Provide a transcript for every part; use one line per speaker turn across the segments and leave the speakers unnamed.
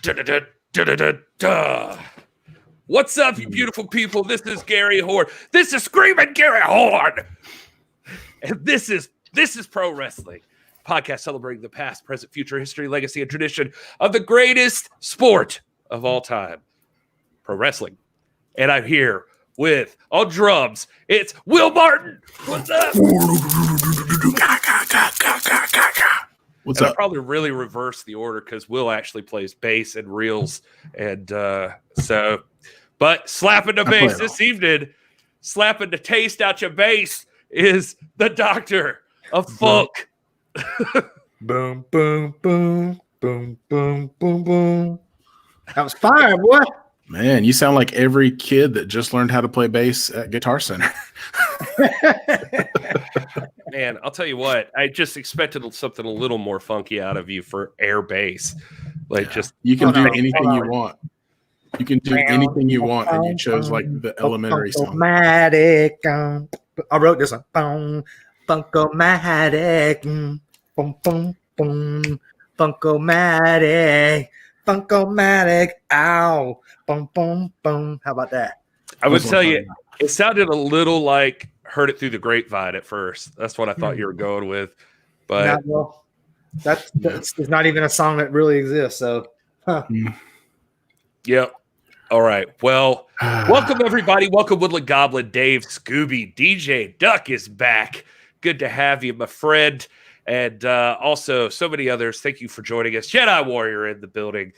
Da-da-da-da-da-da. What's up, you beautiful people? This is Gary Horn. This is Screaming Gary Horn. And this is Pro Wrestling, podcast celebrating the past, present, future, history, legacy, and tradition of the greatest sport of all time, pro wrestling. And I'm here with, on drums, it's Will Martin. What's up?
What's
and
up?
I'll probably really reverse the order because Will actually plays bass and reels. And but slapping the bass this evening, slapping the taste out your bass is the Doctor of Funk.
Boom, boom, boom, boom, boom, boom, boom. That was fire, boy.
Man, you sound like every kid that just learned how to play bass at Guitar Center.
Man, I'll tell you what, I just expected something a little more funky out of you for air bass. Like just
you can do anything you want. You can do anything you want, and you chose like the elementary song.
I wrote this one. Funko-matic. Boom, boom, boom. Funko-matic. Funko-matic. Ow. Boom, boom, boom. How about that?
I would tell you, it sounded a little like Heard It Through the Grapevine at first. That's what I thought you were going with. But
that's not even a song that really exists. So,
Yep. All right. Well, welcome, everybody. Welcome, Woodland Goblin, Dave, Scooby, DJ Duck is back. Good to have you, my friend. And also so many others. Thank you for joining us. Jedi Warrior in the building.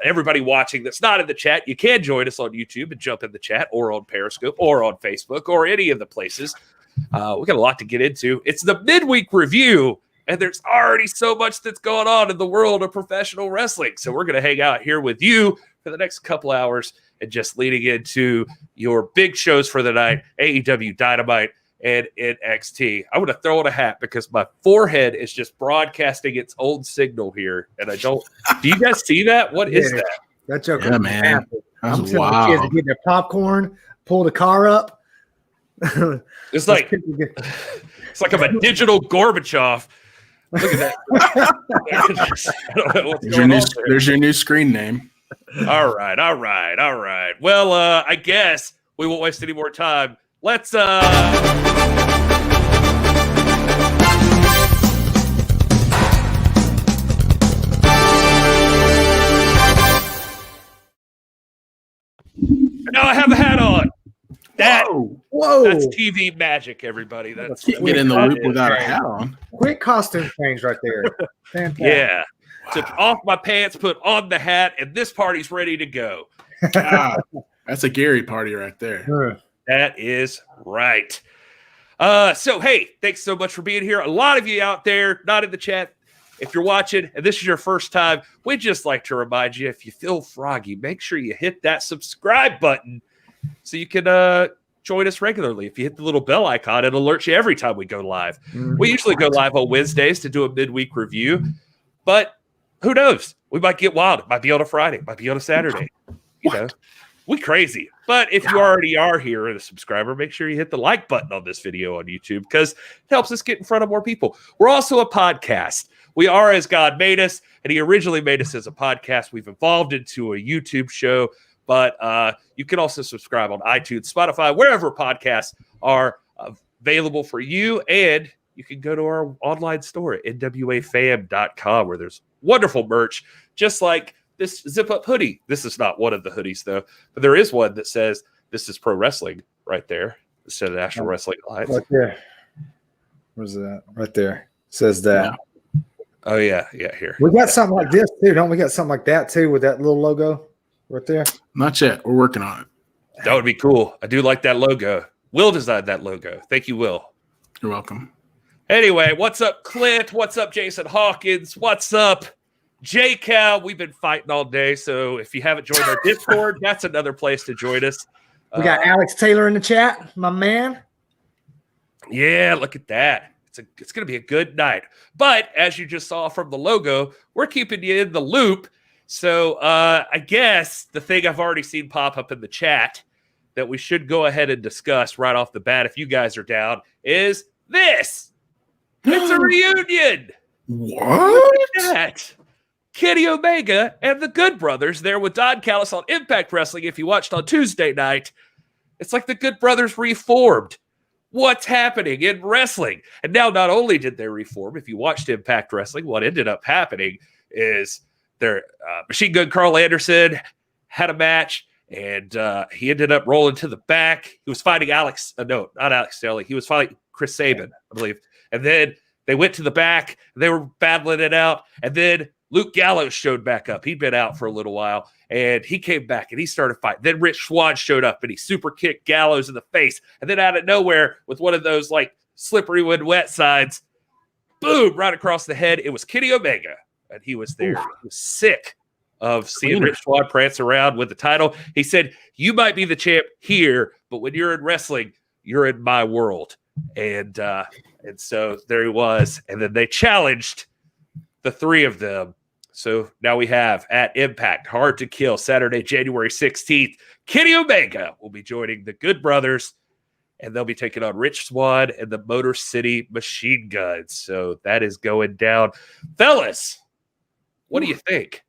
Everybody watching that's not in the chat, you can join us on YouTube and jump in the chat or on Periscope or on Facebook or any of the places. We got a lot to get into. It's the midweek review, and there's already so much that's going on in the world of professional wrestling. So we're going to hang out here with you for the next couple hours and just leading into your big shows for the night, AEW Dynamite and NXT. I would have thrown a hat because my forehead is just broadcasting its own signal here. And I don't. Do you guys see that? What is that?
That joke,
man.
I'm telling the kids to get their popcorn, pull the car up.
It's like I'm a digital Gorbachev. Look at that. I don't know what's going on there.
There's your new screen name.
All right. Well, I guess we won't waste any more time. Let's now I have a hat on.
Whoa.
That's TV magic, everybody. That's
Can't get in the loop without a hat on.
Quick costume change right there. Fantastic.
Yeah. Took off my pants, put on the hat, and this party's ready to go.
That's a Gary party right there.
That is right. So, hey, thanks so much for being here. A lot of you out there, not in the chat, if you're watching and this is your first time, we'd just like to remind you, if you feel froggy, make sure you hit that subscribe button so you can join us regularly. If you hit the little bell icon, it alerts you every time we go live. We usually go live on Wednesdays to do a midweek review, but who knows? We might get wild. It might be on a Friday. Might be on a Saturday. You know, we crazy. But if you already are here and a subscriber, make sure you hit the like button on this video on YouTube because it helps us get in front of more people. We're also a podcast. We are As God Made Us, and he originally made us as a podcast. We've evolved into a YouTube show, but you can also subscribe on iTunes, Spotify, wherever podcasts are available for you. And you can go to our online store at nwafam.com where there's wonderful merch, just like this zip-up hoodie. This is not one of the hoodies, though, but there is one that says, "This is Pro Wrestling," right there, instead of National Wrestling Alliance.
Right there. Where's that? Right there. Says that.
Yeah. Oh, yeah, here.
We got something like this, too. Don't we got something like that, too, with that little logo right there?
Not yet. We're working on it.
That would be cool. I do like that logo. Will designed that logo. Thank you, Will.
You're welcome.
Anyway, what's up, Clint? What's up, Jason Hawkins? What's up, J-Cal? We've been fighting all day, so if you haven't joined our Discord, that's another place to join us.
We got Alex Taylor in the chat, my man.
Yeah, look at that. It's going to be a good night. But as you just saw from the logo, we're keeping you in the loop. So I guess the thing I've already seen pop up in the chat that we should go ahead and discuss right off the bat, if you guys are down, is this. It's a reunion.
What?
Look at that. Kenny Omega and the Good Brothers there with Don Callis on Impact Wrestling. If you watched on Tuesday night, it's like the Good Brothers reformed. What's happening in wrestling? And now not only did they reform, if you watched Impact Wrestling, what ended up happening is their Machine Gun Carl Anderson had a match, and he ended up rolling to the back. He was fighting not Alex Daly. He was fighting Chris Sabin, I believe. And then they went to the back. They were battling it out. And then Luke Gallows showed back up. He'd been out for a little while, and he came back, and he started fighting. Then Rich Swann showed up, and he super kicked Gallows in the face. And then out of nowhere, with one of those, like, slippery when wet signs, boom, right across the head. It was Kenny Omega, and he was there. He was sick of seeing Rich Swann prance around with the title. He said, you might be the champ here, but when you're in wrestling, you're in my world. And so there he was. And then they challenged the three of them. So now we have at Impact, Hard to Kill, Saturday, January 16th. Kenny Omega will be joining the Good Brothers, and they'll be taking on Rich Swann and the Motor City Machine Guns. So that is going down. Fellas, what do you think?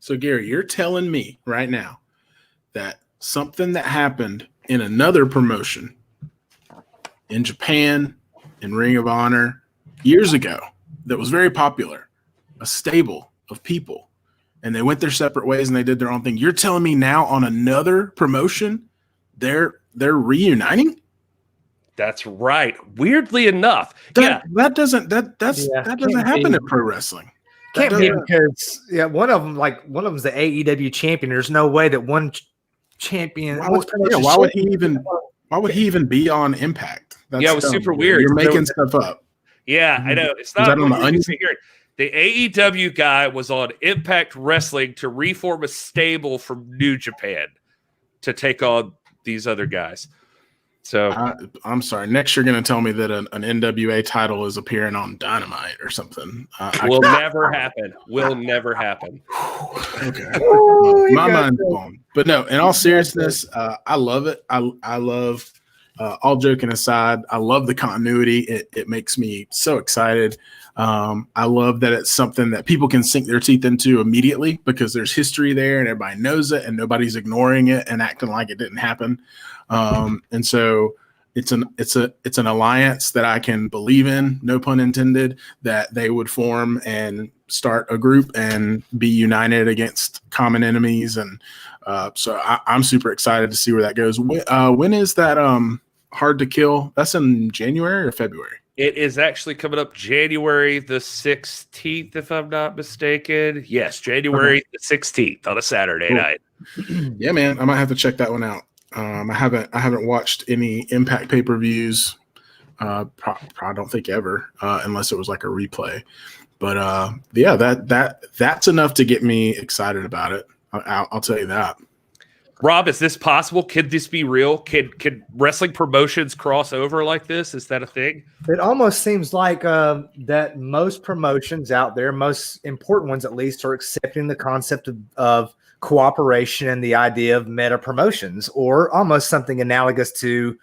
So, Gary, you're telling me right now that something that happened in another promotion in Japan, in Ring of Honor, years ago, that was very popular, a stable of people, and they went their separate ways and they did their own thing. You're telling me now on another promotion, they're reuniting?
That's right. Weirdly enough,
that doesn't happen in pro wrestling.
Can't be, because one of them's the AEW champion. There's no way that one champion.
Why would he even be on Impact?
It was super weird.
You're making stuff up.
Yeah, I know. It's not on the Onion. The AEW guy was on Impact Wrestling to reform a stable from New Japan to take on these other guys. So
I'm sorry. Next, you're going to tell me that an NWA title is appearing on Dynamite or something.
Will never happen. Will never happen.
Okay. My mind's blown. But no, in all seriousness, I love it. I love, all joking aside, I love the continuity. It makes me so excited. I love that it's something that people can sink their teeth into immediately because there's history there and everybody knows it and nobody's ignoring it and acting like it didn't happen. And so it's an alliance that I can believe in, no pun intended, that they would form and start a group and be united against common enemies. And so I'm super excited to see where that goes. When is that Hard to Kill? That's in January or February?
It is actually coming up January the 16th, if I'm not mistaken. Yes, January the 16th on a Saturday night.
Yeah, man, I might have to check that one out. I haven't watched any Impact pay-per-views. I don't think ever, unless it was like a replay. But yeah, that's enough to get me excited about it. I'll tell you that.
Rob, is this possible? Could this be real? Can wrestling promotions cross over like this? Is that a thing?
It almost seems like that most promotions out there, most important ones at least, are accepting the concept of cooperation and the idea of meta promotions, or almost something analogous to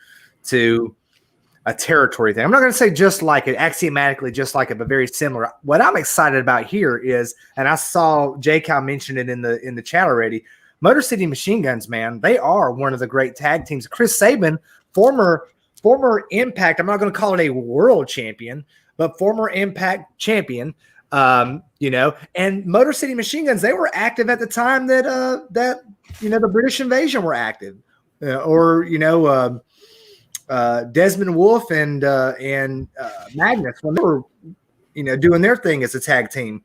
a territory thing. I'm not going to say just like it, axiomatically just like it, but very similar. What I'm excited about here is, and I saw J-Cal mention it in the chat already, Motor City Machine Guns, man, they are one of the great tag teams. Chris Sabin, former Impact, I'm not going to call it a world champion, but former Impact champion, and Motor City Machine Guns, they were active at the time that the British invasion were active, Desmond Wolfe and Magnus, when they were doing their thing as a tag team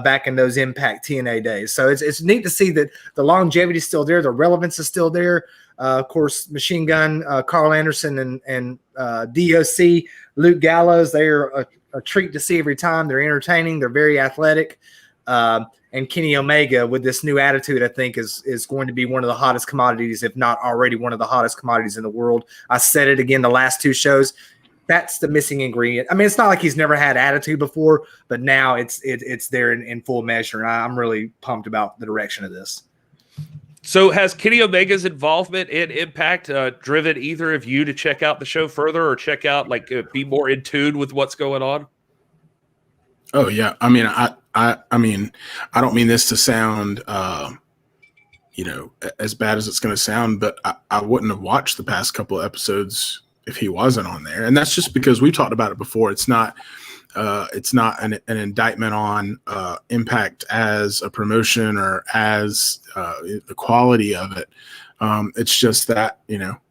back in those Impact TNA days. So it's neat to see that the longevity is still there, the relevance is still there. Of course, Machine Gun, Carl Anderson, and DOC, Luke Gallows, they are a treat to see every time. They're entertaining. They're very athletic. And Kenny Omega, with this new attitude, I think is going to be one of the hottest commodities, if not already one of the hottest commodities in the world. I said it again the last two shows. That's the missing ingredient. I mean, it's not like he's never had attitude before, but now it's there in full measure. And I'm really pumped about the direction of this.
So has Kenny Omega's involvement in Impact driven either of you to check out the show further or check out, be more in tune with what's going on?
Oh, yeah. I mean, I mean, I don't mean this to sound, as bad as it's going to sound, but I wouldn't have watched the past couple of episodes if he wasn't on there. And that's just because we've talked about it before. It's not an indictment on Impact as a promotion or as the quality of it. It's just that,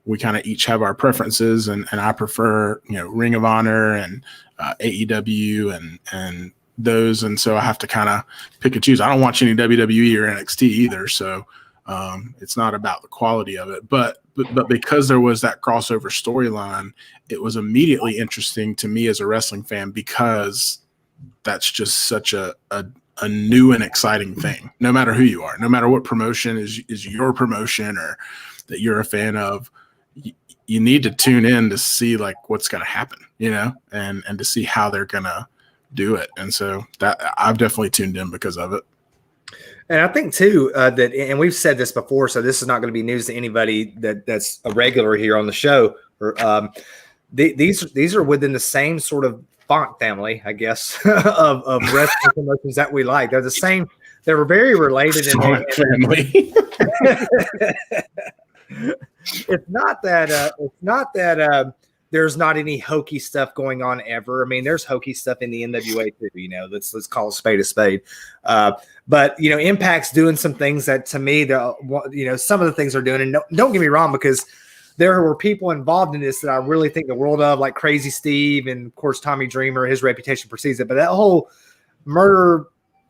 we kind of each have our preferences, and I prefer, Ring of Honor and AEW and those. And so I have to kind of pick and choose. I don't watch any WWE or NXT either. So it's not about the quality of it, but because there was that crossover storyline, it was immediately interesting to me as a wrestling fan, because that's just such a new and exciting thing. No matter who you are, no matter what promotion is your promotion or that you're a fan of, you need to tune in to see like what's going to happen, and to see how they're going to do it. And so that I've definitely tuned in because of it.
And I think too that, and we've said this before, so this is not going to be news to anybody that's a regular here on the show. These are within the same sort of font family, I guess, of wrestling promotions that we like. They're the same. They're very related in
family.
It's not that there's not any hokey stuff going on ever. I mean, there's hokey stuff in the NWA too. Let's call a spade a spade. But Impact's doing some things that, to me, some of the things they're doing. And don't get me wrong, because there were people involved in this that I really think the world of, like Crazy Steve and of course Tommy Dreamer. His reputation precedes it. But that whole murder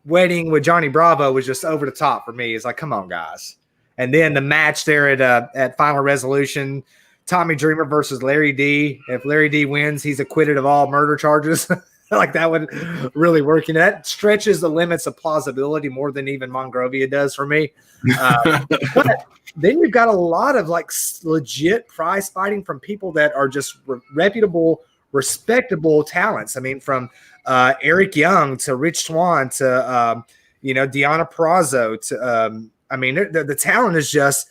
wedding with Johnny Bravo was just over the top for me. It's like, come on, guys. And then the match there at Final Resolution, Tommy Dreamer versus Larry D. If Larry D wins, he's acquitted of all murder charges. Like that would really work. That stretches the limits of plausibility more than even Monrovia does for me. But then you've got a lot of like legit prize fighting from people that are just reputable, respectable talents. I mean, from Eric Young to Rich Swann to Deanna Prazo to the talent is just.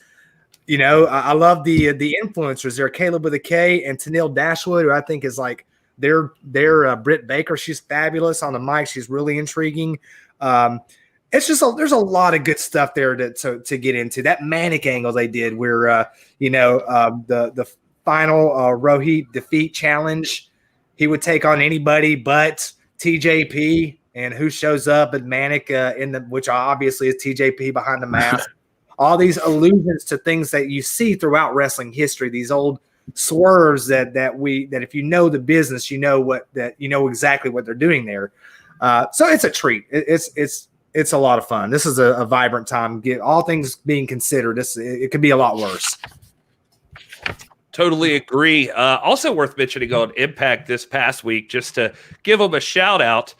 I love the influencers there. Caleb with a K and Tennille Dashwood, who I think is like their Britt Baker. She's fabulous on the mic. She's really intriguing. It's just there's a lot of good stuff there to get into. That manic angle they did where the final Rohit defeat challenge, he would take on anybody but TJP, and who shows up at manic which obviously is TJP behind the mask. All these allusions to things that you see throughout wrestling history, these old swerves that if you know the business, you know exactly what they're doing there. So it's a treat. It's a lot of fun. This is a vibrant time. All things being considered, it could be a lot worse.
Totally agree. Also worth mentioning on Impact this past week, just to give them a shout out.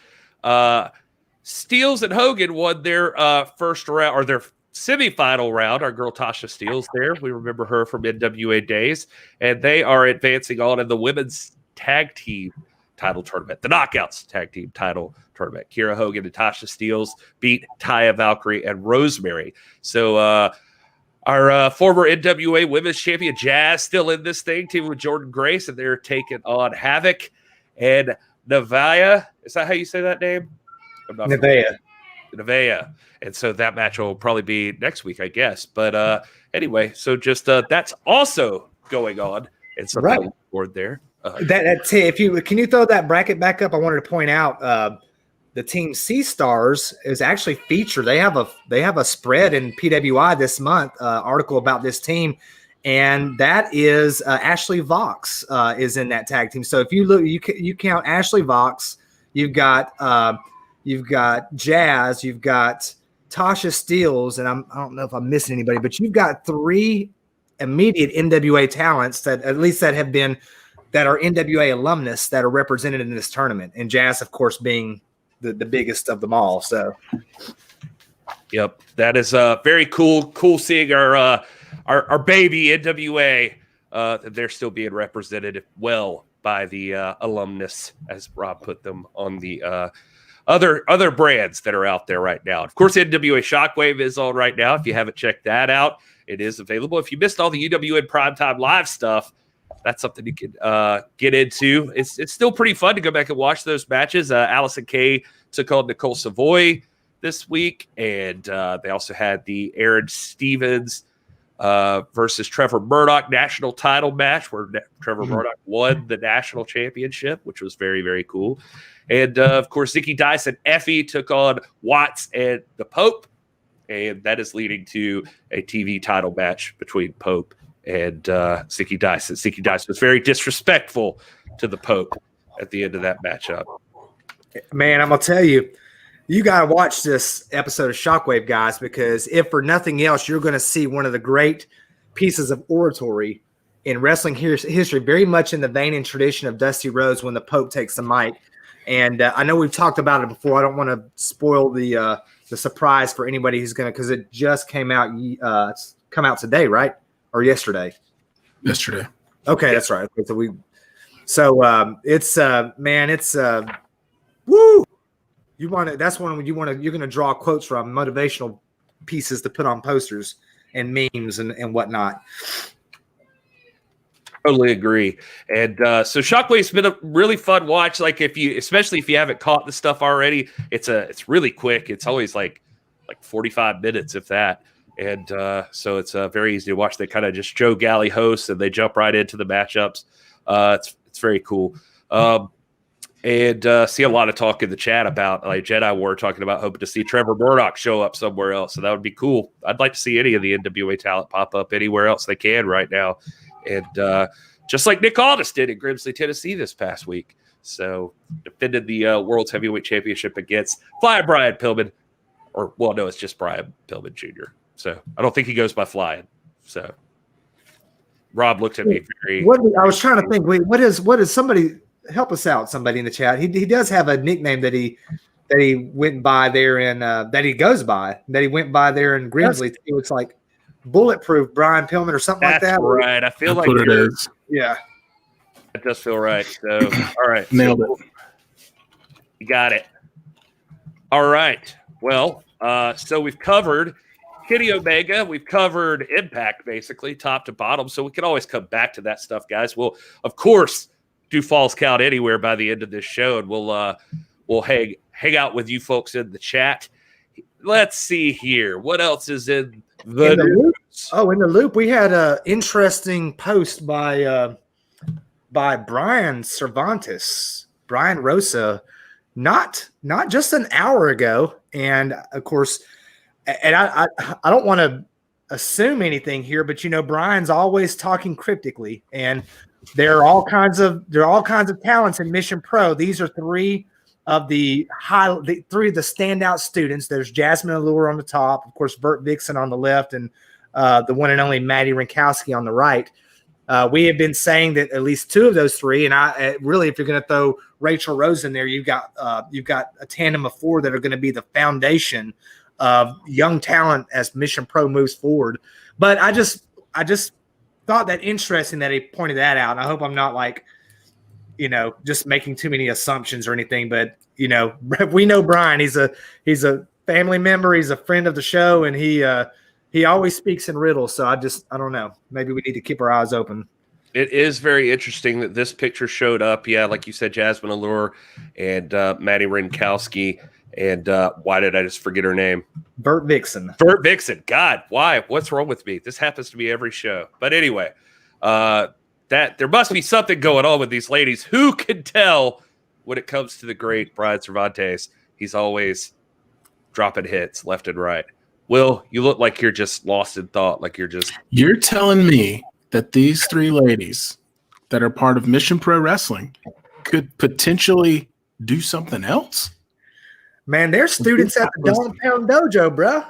Steeles and Hogan won their first round, or their semifinal round. Our girl Tasha Steeles there. We remember her from NWA days. And they are advancing on in the women's tag team title tournament, the Knockouts tag team title tournament. Kiera Hogan and Tasha Steeles beat Taya Valkyrie and Rosemary. So our former NWA women's champion Jazz still in this thing, teaming with Jordan Grace, and they're taking on Havoc and Nevaeh. Is that how you say that name? Nevaeh. And so that match will probably be next week, I guess. But anyway, so just that's also going on. And something right. Board there.
Can you throw that bracket back up? I wanted to point out the Team C Stars is actually featured. They have a spread in PWI this month, article about this team, and that is Ashley Vox is in that tag team. So if you look, you count Ashley Vox, you've got Jazz, you've got Tasha Steeles, and I don't know if I'm missing anybody, but you've got 3 immediate NWA talents that are NWA alumnus that are represented in this tournament, and Jazz, of course, being the biggest of them all. So,
yep, that is very cool. Cool seeing our baby NWA. They're still being represented well by the alumnus, as Rob put them on the other brands that are out there right now. Of course, NWA Shockwave is on right now. If you haven't checked that out, it is available. If you missed all the UWN Primetime Live stuff, that's something you can get into. It's still pretty fun to go back and watch those matches. Allison Kay took on Nicole Savoy this week, and they also had the Aaron Stevens versus Trevor Murdoch national title match where Trevor Murdoch won the national championship, which was very, very cool. And, of course, Zicky Dice and Effie took on Watts and the Pope, and that is leading to a TV title match between Pope and Zicky Dice. And Zicky Dice was very disrespectful to the Pope at the end of that matchup.
Man, I'm going to tell you, you got to watch this episode of Shockwave, guys, because if for nothing else, you're going to see one of the great pieces of oratory in wrestling history, very much in the vein and tradition of Dusty Rhodes when the Pope takes the mic. And I know we've talked about it before. I don't want to spoil the surprise for anybody who's going to, because it just came out. It's come out today, right? Or yesterday?
Yesterday.
Okay, that's right. So it's woo. You want to? That's one you want to. You're going to draw quotes from motivational pieces to put on posters and memes and whatnot.
Totally agree. And so Shockwave's been a really fun watch. Like especially if you haven't caught the stuff already, it's really quick. It's always like 45 minutes, if that. And so it's very easy to watch. They kind of just Joe Galley hosts and they jump right into the matchups. It's very cool. And see a lot of talk in the chat about like Jedi War talking about hoping to see Trevor Murdoch show up somewhere else. So that would be cool. I'd like to see any of the NWA talent pop up anywhere else they can right now. And just like Nick Aldis did in Grimsley, Tennessee this past week. So defended the World's Heavyweight Championship against Flying Brian Pillman. No, it's just Brian Pillman Jr. So I don't think he goes by Flying. So Rob looked at me very.
I was trying to think. Wait, what is somebody help us out? Somebody in the chat. He does have a nickname that he went by there in that he goes by that he went by there in Grimsley. It's like Bulletproof Brian Pillman or something like that.
That's right. I feel like
it is.
Yeah,
it does feel right. So all right,
nailed it.
You got it. All right. Well, so we've covered Kenny Omega. We've covered Impact basically top to bottom. So we can always come back to that stuff, guys. We'll of course do Falls Count Anywhere by the end of this show, and we'll hang out with you folks in the chat. Let's see here. What else is in the
loop? Oh, in the loop, we had an interesting post by Brian Cervantes, Brian Rosa, not just an hour ago, and of course, and I don't want to assume anything here, but Brian's always talking cryptically, and there are all kinds of talents in Mission Pro. These are three of the standout students. There's Jasmine Allure on the top, of course, Bert Vixen on the left, and the one and only Maddie Rinkowski on the right. We have been saying that at least two of those three, and I really, if you're going to throw Rachel Rose in there, you've got a tandem of four that are going to be the foundation of young talent as Mission Pro moves forward. But I just thought that interesting that he pointed that out. And I hope I'm not just making too many assumptions or anything, but we know Brian, he's a family member. He's a friend of the show, and he always speaks in riddles. So I don't know. Maybe we need to keep our eyes open.
It is very interesting that this picture showed up. Yeah. Like you said, Jasmine Allure and Maddie Rinkowski. And why did I just forget her name?
Bert Vixen.
God, why? What's wrong with me? This happens to me every show. But anyway, that there must be something going on with these ladies. Who can tell when it comes to the great Brian Cervantes? He's always dropping hits left and right. Will, you look like you're just lost in thought. Like
You're telling me that these three ladies that are part of Mission Pro Wrestling could potentially do something else?
Man, they're students at the Dog Pound Dojo, bro.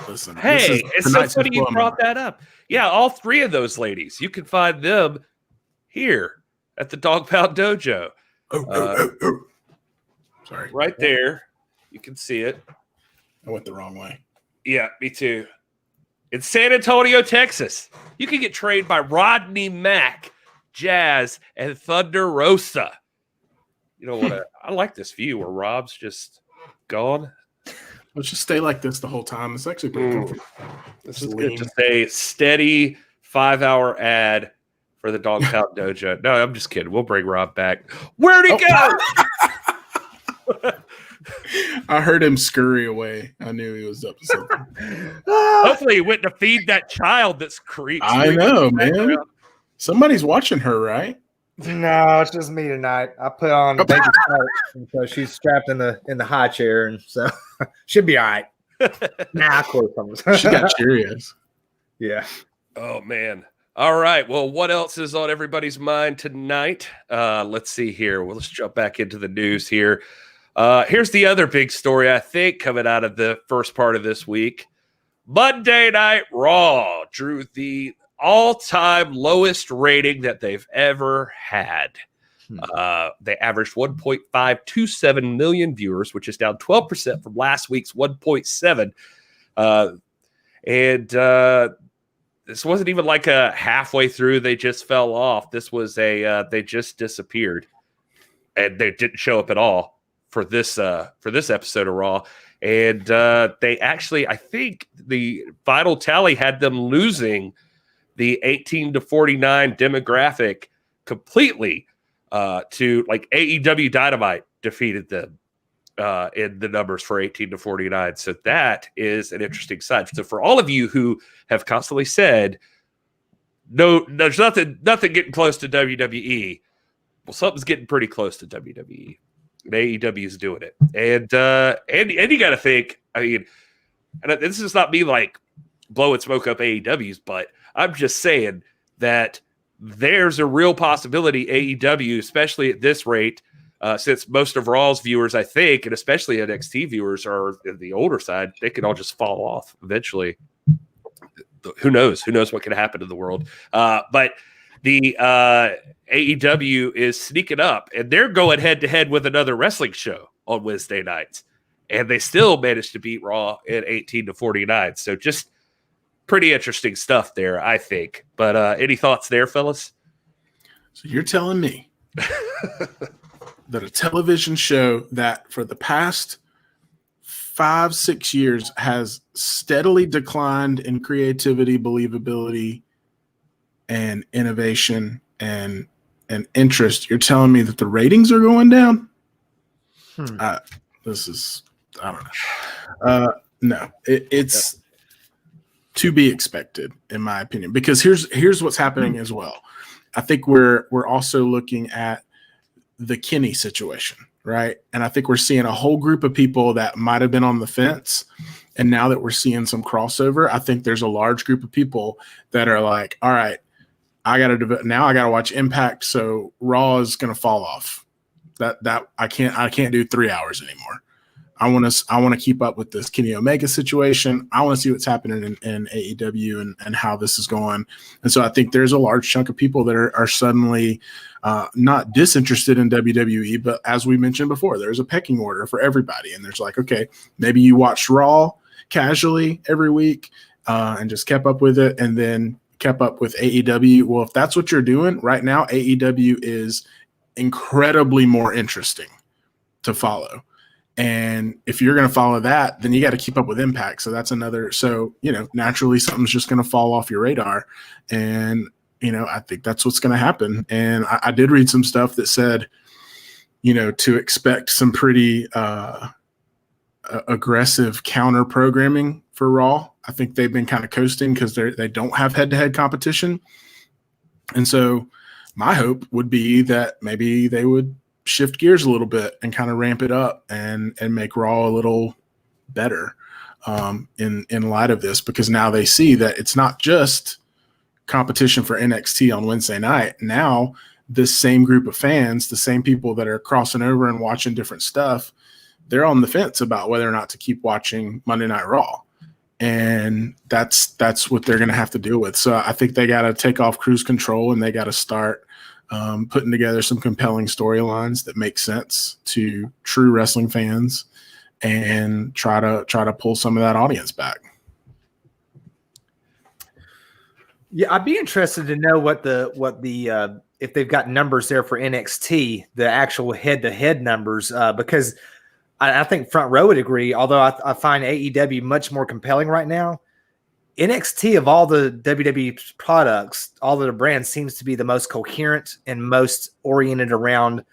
Listen,
hey, it's so funny you brought that up. Yeah, all three of those ladies, you can find them here at the Dog Pound Dojo.
Sorry.
Right there. You can see it.
I went the wrong way.
Yeah, me too. In San Antonio, Texas, you can get trained by Rodney Mack, Jazz, and Thunder Rosa. You know what? I like this view where Rob's just gone.
Let's just stay like this the whole time. It's actually pretty comfortable.
This is good. Just a steady 5-hour ad for the Dogtown Dojo. No, I'm just kidding. We'll bring Rob back. Where'd he go?
I heard him scurry away. I knew he was up to something.
Hopefully he went to feed that child that's creeping.
I know, man. Somebody's watching her, right?
No, it's just me tonight. I put on baby cart, and so she's strapped in the high chair, and so she'll be all right. Nah, of course.
She got Cheerios.
Yeah.
Oh man. All right. Well, what else is on everybody's mind tonight? Let's see here. Well, let's jump back into the news here. Here's the other big story, I think, coming out of the first part of this week. Monday Night Raw drew the all-time lowest rating that they've ever had. They averaged 1.527 million viewers, which is down 12% from last week's 1.7. This wasn't even like a halfway through they just fell off. This was they just disappeared, and they didn't show up at all for this episode of Raw. And they actually, I think the final tally had them losing the 18 to 49 demographic completely to like AEW Dynamite defeated them in the numbers for 18 to 49. So that is an interesting sign. So for all of you who have constantly said, no, there's nothing getting close to WWE. Well, something's getting pretty close to WWE. And AEW is doing it. And you got to think, I mean, and this is not me like blowing smoke up AEW's, but I'm just saying that there's a real possibility AEW, especially at this rate, since most of Raw's viewers, I think, and especially NXT viewers are the older side, they could all just fall off eventually. Who knows? Who knows what can happen in the world? But the AEW is sneaking up, and they're going head-to-head with another wrestling show on Wednesday nights, and they still managed to beat Raw at 18 to 49. So just pretty interesting stuff there, I think. But any thoughts there, fellas?
So you're telling me that a television show that for the past 5-6 years has steadily declined in creativity, believability, and innovation and interest, you're telling me that the ratings are going down? I don't know. No, it's to be expected, in my opinion, because here's what's happening as well. I think we're also looking at the Kenny situation, right? And I think we're seeing a whole group of people that might have been on the fence. And now that we're seeing some crossover, I think there's a large group of people that are like, all right, I got to watch Impact. So Raw is going to fall off. That I can't do 3 hours anymore. I want to keep up with this Kenny Omega situation. I want to see what's happening in AEW and how this is going. And so I think there's a large chunk of people that are suddenly not disinterested in WWE, but as we mentioned before, there's a pecking order for everybody. And there's like, okay, maybe you watched Raw casually every week and just kept up with it and then kept up with AEW. Well, if that's what you're doing right now, AEW is incredibly more interesting to follow. And if you're going to follow that, then you got to keep up with Impact. So that's another. So, naturally something's just going to fall off your radar. And, I think that's what's going to happen. And I did read some stuff that said, to expect some pretty aggressive counter programming for Raw. I think they've been kind of coasting because they don't have head-to-head competition. And so my hope would be that maybe they would shift gears a little bit and kind of ramp it up and make Raw a little better in light of this, because now they see that it's not just competition for NXT on Wednesday night. Now this same group of fans, the same people that are crossing over and watching different stuff, they're on the fence about whether or not to keep watching Monday Night Raw. And that's what they're going to have to deal with. So I think they got to take off cruise control and they got to start putting together some compelling storylines that make sense to true wrestling fans and try to pull some of that audience back.
Yeah, I'd be interested to know what the if they've got numbers there for NXT, the actual head-to-head numbers, because I think Front Row would agree. Although I find AEW much more compelling right now, NXT of all the WWE products, all of the brands seems to be the most coherent and most oriented around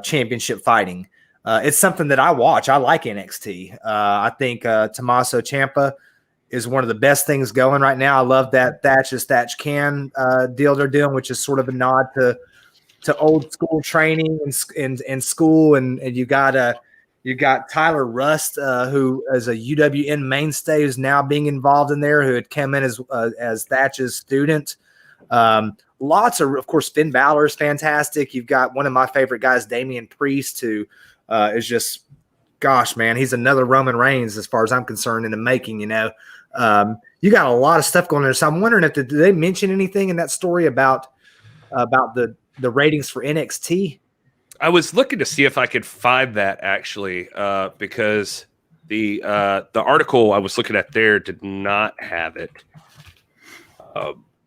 championship fighting. It's something that I watch. I like NXT. I think Tommaso Ciampa is one of the best things going right now. I love that Thatch Can deal they're doing, which is sort of a nod to old school training and school. And you got Tyler Rust, who is a UWN mainstay, who's now being involved in there, who had come in as Thatch's student. Lots of course, Finn Balor is fantastic. You've got one of my favorite guys, Damian Priest, who is just, gosh, man, he's another Roman Reigns as far as I'm concerned in the making. You got a lot of stuff going on there. So I'm wondering did they mention anything in that story about the ratings for NXT?
I was looking to see if I could find that actually, because the article I was looking at there did not have it.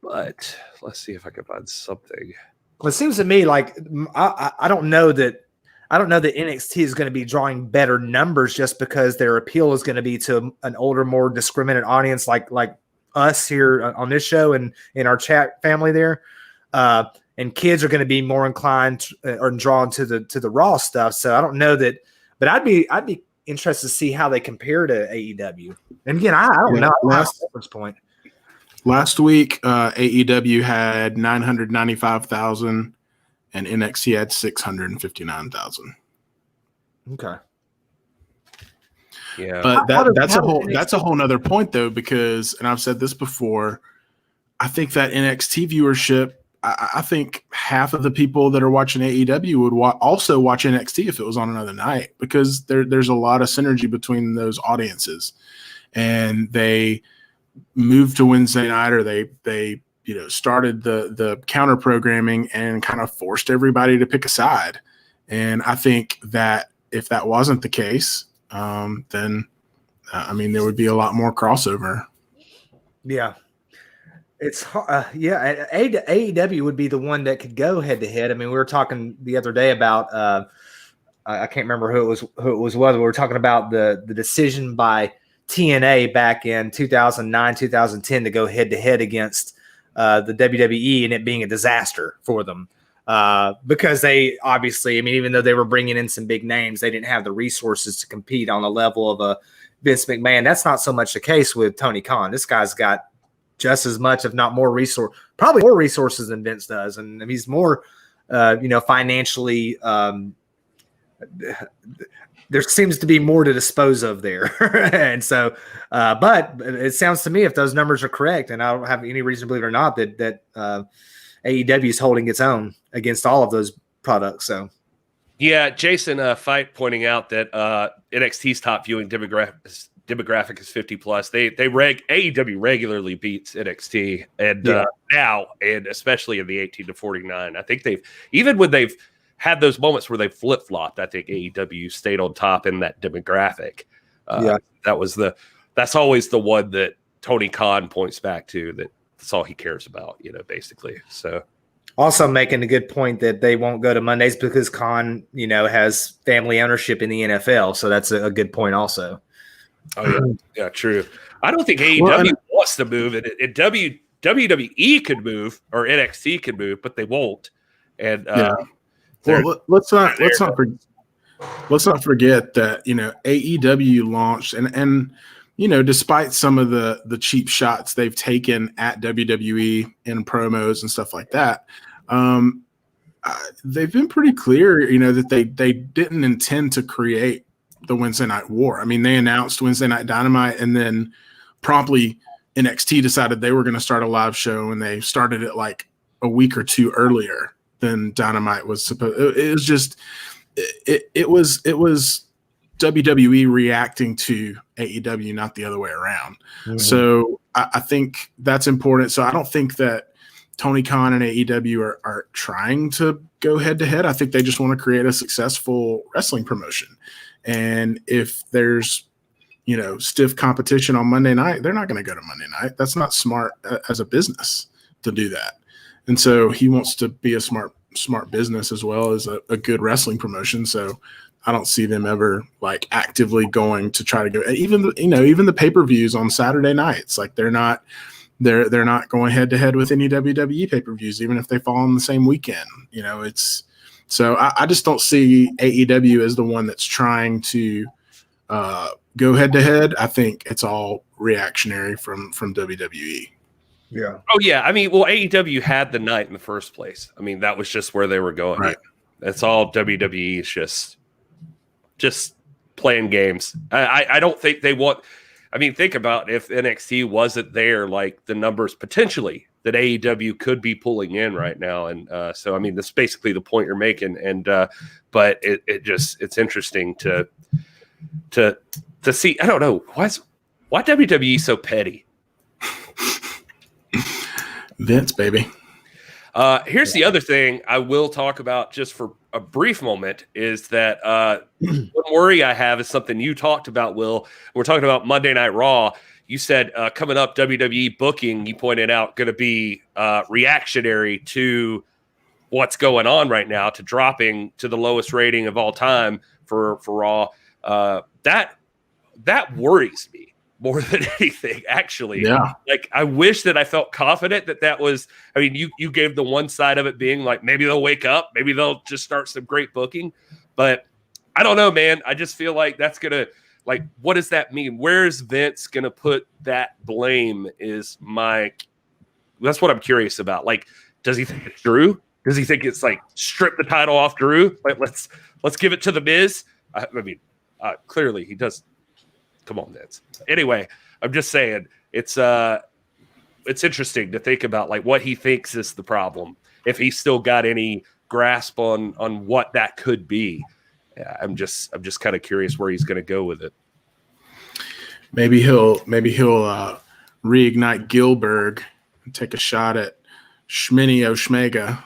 But let's see if I can find something.
Well, it seems to me like I don't know that NXT is going to be drawing better numbers just because their appeal is going to be to an older, more discriminate audience like us here on this show and in our chat family there. And kids are going to be more inclined or drawn to the Raw stuff. So I don't know that, but I'd be interested to see how they compare to AEW. And again, I don't know. Reference point.
Last week, AEW had 995,000, and NXT had 659,000.
Okay.
Yeah,
but that's a whole nother point though, because, and I've said this before, I think that NXT viewership. I think half of the people that are watching AEW would also watch NXT if it was on another night, because there's a lot of synergy between those audiences, and they moved to Wednesday night, or they started the counter programming and kind of forced everybody to pick a side. And I think that if that wasn't the case, then there would be a lot more crossover.
Yeah. It's AEW would be the one that could go head to head. I mean, we were talking the other day about I can't remember who it was. Whether we were talking about the decision by TNA back in 2009, 2010 to go head to head against the WWE, and it being a disaster for them because they obviously, even though they were bringing in some big names, they didn't have the resources to compete on the level of a Vince McMahon. That's not so much the case with Tony Khan. This guy's got just as much, if not more probably more resources than Vince does. And he's more, financially, there seems to be more to dispose of there. And so, but it sounds to me, if those numbers are correct, and I don't have any reason to believe it or not, that AEW is holding its own against all of those products. So,
yeah, Jason Fight pointing out that NXT's top viewing demographic is 50 plus. AEW regularly beats NXT, and now, and especially in the 18 to 49. I think when they've had those moments where they flip flopped, I think AEW stayed on top in that demographic. That's always the one that Tony Khan points back to. That's all he cares about, basically. So.
Also making a good point that they won't go to Mondays because Khan, has family ownership in the NFL. So that's a good point also.
Oh, yeah, true. I don't think AEW wants to move, and WWE could move, or NXT could move, but they won't. And
let's not forget that AEW launched, and despite some of the cheap shots they've taken at WWE in promos and stuff like that, they've been pretty clear, that they didn't intend to create the Wednesday Night War. They announced Wednesday Night Dynamite, and then promptly NXT decided they were going to start a live show, and they started it like a week or two earlier than Dynamite was supposed. It was just it was WWE reacting to AEW, not the other way around. Mm-hmm. So I think that's important. So I don't think that Tony Khan and AEW are trying to go head to head. I think they just want to create a successful wrestling promotion. And if there's, stiff competition on Monday night, they're not going to go to Monday night. That's not smart as a business to do that. And so he wants to be a smart business as well as a good wrestling promotion. So I don't see them ever like actively going to try to go. Even the pay-per-views on Saturday nights, like they're not going head to head with any WWE pay-per-views, even if they fall on the same weekend. It's so I just don't see AEW as the one that's trying to go head to head. I think it's all reactionary from WWE.
Yeah.
Oh yeah. I mean, well, AEW had the night in the first place. I mean, that was just where they were going.
Right.
That's all WWE is just playing games. I don't think they want. I mean, think about if NXT wasn't there, like the numbers potentially that AEW could be pulling in right now. And so, I mean, that's basically the point you're making. And but it's interesting to see. I don't know why WWE so petty.
Vince, baby.
Here's the other thing I will talk about just for a brief moment is that one worry I have is something you talked about, Will. We're talking about Monday Night Raw. You said coming up WWE booking, you pointed out, going to be reactionary to what's going on right now, to dropping to the lowest rating of all time for Raw. That worries me more than anything, actually.
Yeah.
Like, I wish that I felt confident that was, I mean, you gave the one side of it being like, maybe they'll wake up, maybe they'll just start some great booking. But I don't know, man. I just feel like that's going to, like, what does that mean? Where's Vince going to put that blame that's what I'm curious about. Like, does he think it's Drew? Does he think it's like, strip the title off Drew? Like, let's give it to The Miz? I mean, clearly he does. Come on, Vince. Anyway, I'm just saying it's interesting to think about like what he thinks is the problem. If he's still got any grasp on what that could be. Yeah, I'm just kind of curious where he's going to go with it.
Maybe he'll reignite Gilbert and take a shot at Shmini Oshmega,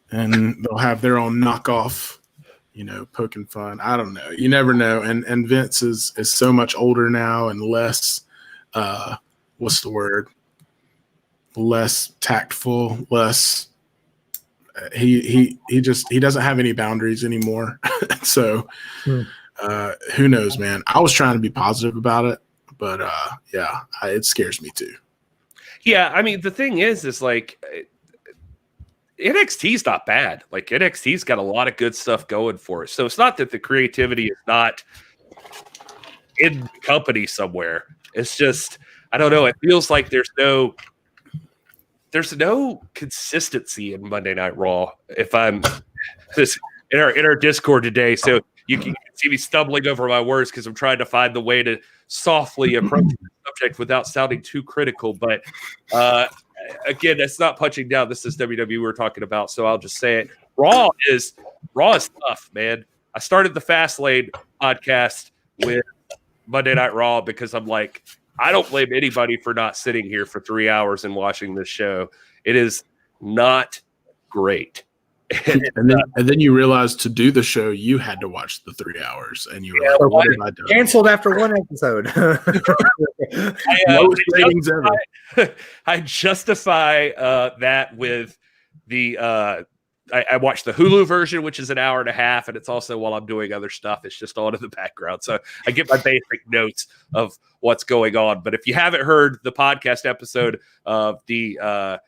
and they'll have their own knockoff. Poking fun. I don't know. You never know. And Vince is so much older now and less, what's the word? Less tactful, less. He doesn't have any boundaries anymore. So who knows, man? I was trying to be positive about it, but it scares me too.
Yeah, I mean, the thing is like. NXT's not bad. Like, NXT's got a lot of good stuff going for it. So it's not that the creativity is not in the company somewhere. It's just, I don't know. It feels like there's no consistency in Monday Night Raw. If I'm this in our Discord today, so you can see me stumbling over my words because I'm trying to find the way to softly approach the subject without sounding too critical. But again, that's not punching down. This is WWE we're talking about, so I'll just say it. Raw is tough, man. I started the Fastlane podcast with Monday Night Raw because I'm like, I don't blame anybody for not sitting here for 3 hours and watching this show. It is not great.
And then you realized to do the show, you had to watch the 3 hours, and you were like, "What have I done?"
Canceled after one episode.
I justify that with the. I watched the Hulu version, which is an hour and a half, and it's also while I'm doing other stuff. It's just on in the background, so I get my basic notes of what's going on. But if you haven't heard the podcast episode of the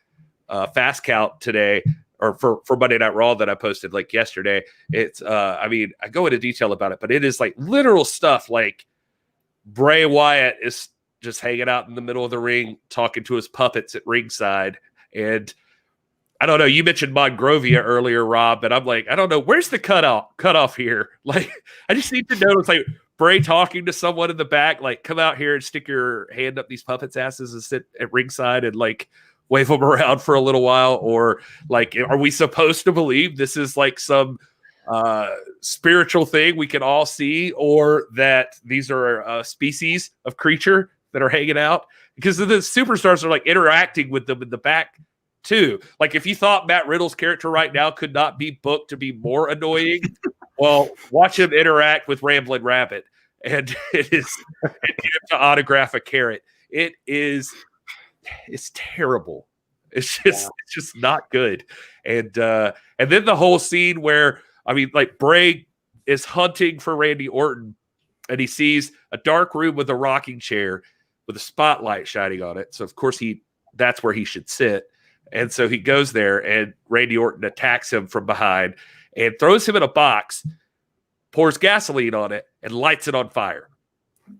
Fast Count today, or for Monday Night Raw that I posted like yesterday, it's I mean, I go into detail about it, but it is like literal stuff. Like Bray Wyatt is just hanging out in the middle of the ring, talking to his puppets at ringside. And I don't know, you mentioned Monrovia earlier, Rob, but I'm like, I don't know, where's the cutoff here? Like, I just need to know, it's like Bray talking to someone in the back, like, come out here and stick your hand up these puppets' asses and sit at ringside and like wave them around for a little while. Or like, are we supposed to believe this is like some spiritual thing we can all see, or that these are a species of creature that are hanging out? Because the superstars are like interacting with them in the back too. Like, if you thought Matt Riddle's character right now could not be booked to be more annoying, well, watch him interact with Ramblin' Rabbit, and it is and get him to autograph a carrot. It's terrible. It's just not good. And then the whole scene where, I mean, like Bray is hunting for Randy Orton, and he sees a dark room with a rocking chair with a spotlight shining on it. So of course that's where he should sit. And so he goes there, and Randy Orton attacks him from behind and throws him in a box, pours gasoline on it, and lights it on fire.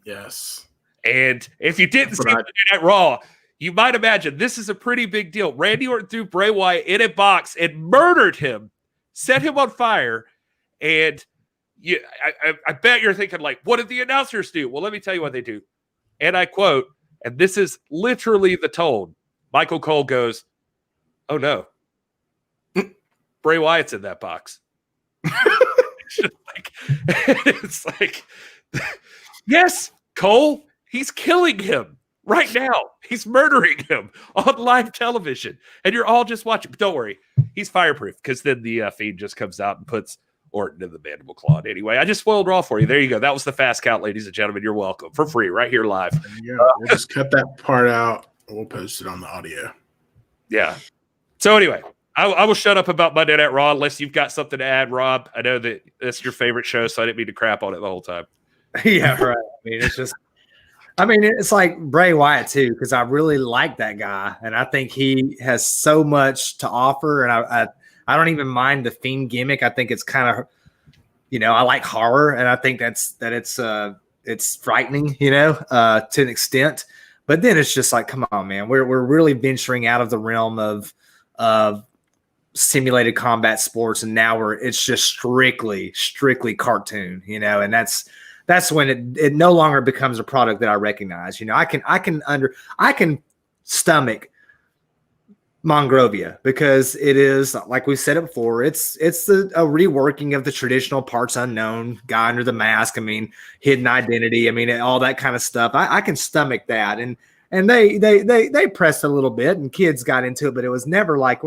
Yes.
And if you didn't see that Raw, you might imagine this is a pretty big deal. Randy Orton threw Bray Wyatt in a box and murdered him, set him on fire, and I bet you're thinking, like, what did the announcers do? Well, let me tell you what they do. And I quote, and this is literally the tone. Michael Cole goes, "Oh no, Bray Wyatt's in that box." It's like, yes, Cole, he's killing him right now. He's murdering him on live television, and you're all just watching. But don't worry, he's fireproof, because then the feed just comes out and puts Orton in the mandible claw. Anyway, I just spoiled Raw for you. There you go. That was the fast count, ladies and gentlemen. You're welcome, for free, right here live.
Yeah, we'll just cut that part out. We'll post it on the audio.
Yeah. So anyway, I will shut up about Monday Night Raw unless you've got something to add, Rob. I know that that's your favorite show, so I didn't mean to crap on it the whole time.
Yeah, right. I mean, it's like Bray Wyatt too, because I really like that guy, and I think he has so much to offer. And I don't even mind the Fiend gimmick. I think it's kind of, I like horror, and I think it's frightening, to an extent. But then it's just like, come on, man, we're really venturing out of the realm of simulated combat sports, and now it's just strictly cartoon, and that's when it no longer becomes a product that I recognize. I can stomach Monrovia, because it is, like we said it before, it's a reworking of the traditional parts unknown, guy under the mask. I mean, hidden identity. I mean, all that kind of stuff. I can stomach that, and they pressed a little bit, and kids got into it, but it was never like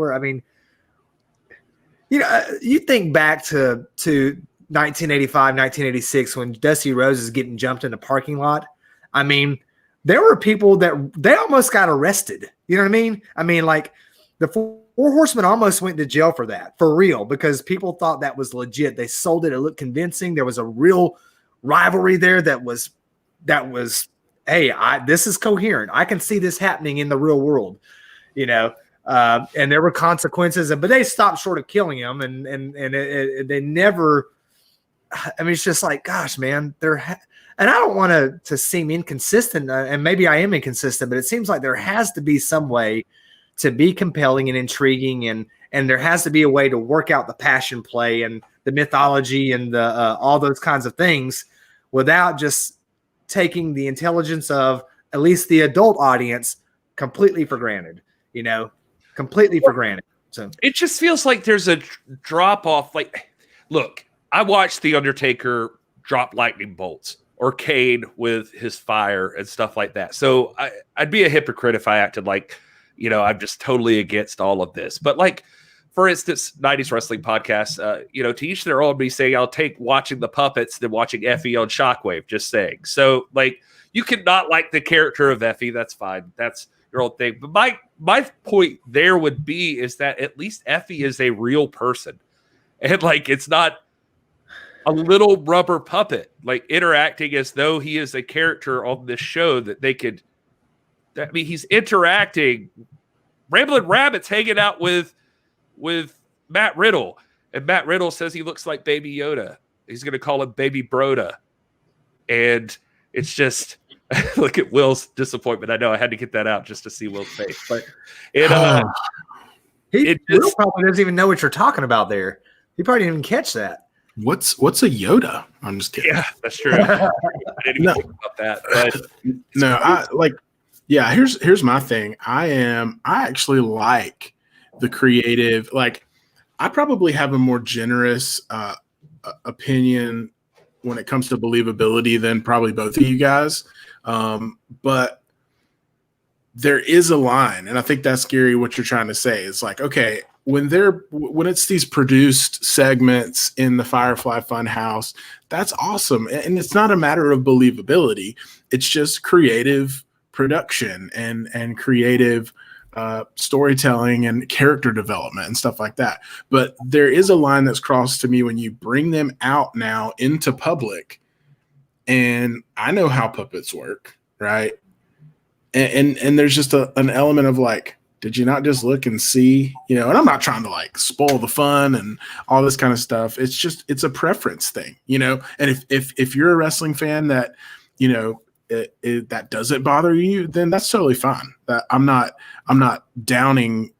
you think back to 1985, 1986, when Dusty Rhodes is getting jumped in the parking lot. I mean, there were people that they almost got arrested. You know what I mean? I mean, like, the Four Horsemen almost went to jail for that, for real, because people thought that was legit. They sold it. It looked convincing. There was a real rivalry there that was, hey, this is coherent. I can see this happening in the real world, and there were consequences, but they stopped short of killing him, and they never. I mean, it's just like, gosh, man, and I don't want to seem inconsistent, and maybe I am inconsistent, but it seems like there has to be some way to be compelling and intriguing, and there has to be a way to work out the passion play and the mythology and the all those kinds of things without just taking the intelligence of at least the adult audience completely for granted, completely for granted. So
it just feels like there's a drop off. Like, look, I watched The Undertaker drop lightning bolts, or Kane with his fire and stuff like that. So I'd be a hypocrite if I acted like, I'm just totally against all of this. But, like, for instance, 90s Wrestling Podcast, to each their own, be saying I'll take watching the puppets than watching Effie on Shockwave, just saying. So, like, you can not like the character of Effie. That's fine. That's your own thing. But my point there would be is that at least Effie is a real person. And, like, it's not a little rubber puppet, like, interacting as though he is a character on this show that they could. I mean, he's interacting. Ramblin' Rabbit's hanging out with Matt Riddle, and Matt Riddle says he looks like Baby Yoda. He's going to call him Baby Broda, and it's just look at Will's disappointment. I know I had to get that out just to see Will's face, but
Will probably doesn't even know what you're talking about there. He probably didn't even catch that.
What's a Yoda? I'm just kidding.
Yeah, that's true. I didn't even think about that. But
no, yeah, here's my thing. I actually like the creative. Like, I probably have a more generous opinion when it comes to believability than probably both of you guys. But there is a line, and I think that's scary what you're trying to say. It's like, okay, when it's these produced segments in the Firefly Funhouse, that's awesome. And it's not a matter of believability. It's just creative production and creative storytelling and character development and stuff like that. But there is a line that's crossed to me when you bring them out now into public, and I know how puppets work, right? And there's just an element of like, did you not just look and see, and I'm not trying to like spoil the fun and all this kind of stuff. It's a preference thing, and if you're a wrestling fan that, that doesn't bother you, then that's totally fine. That I'm not downing,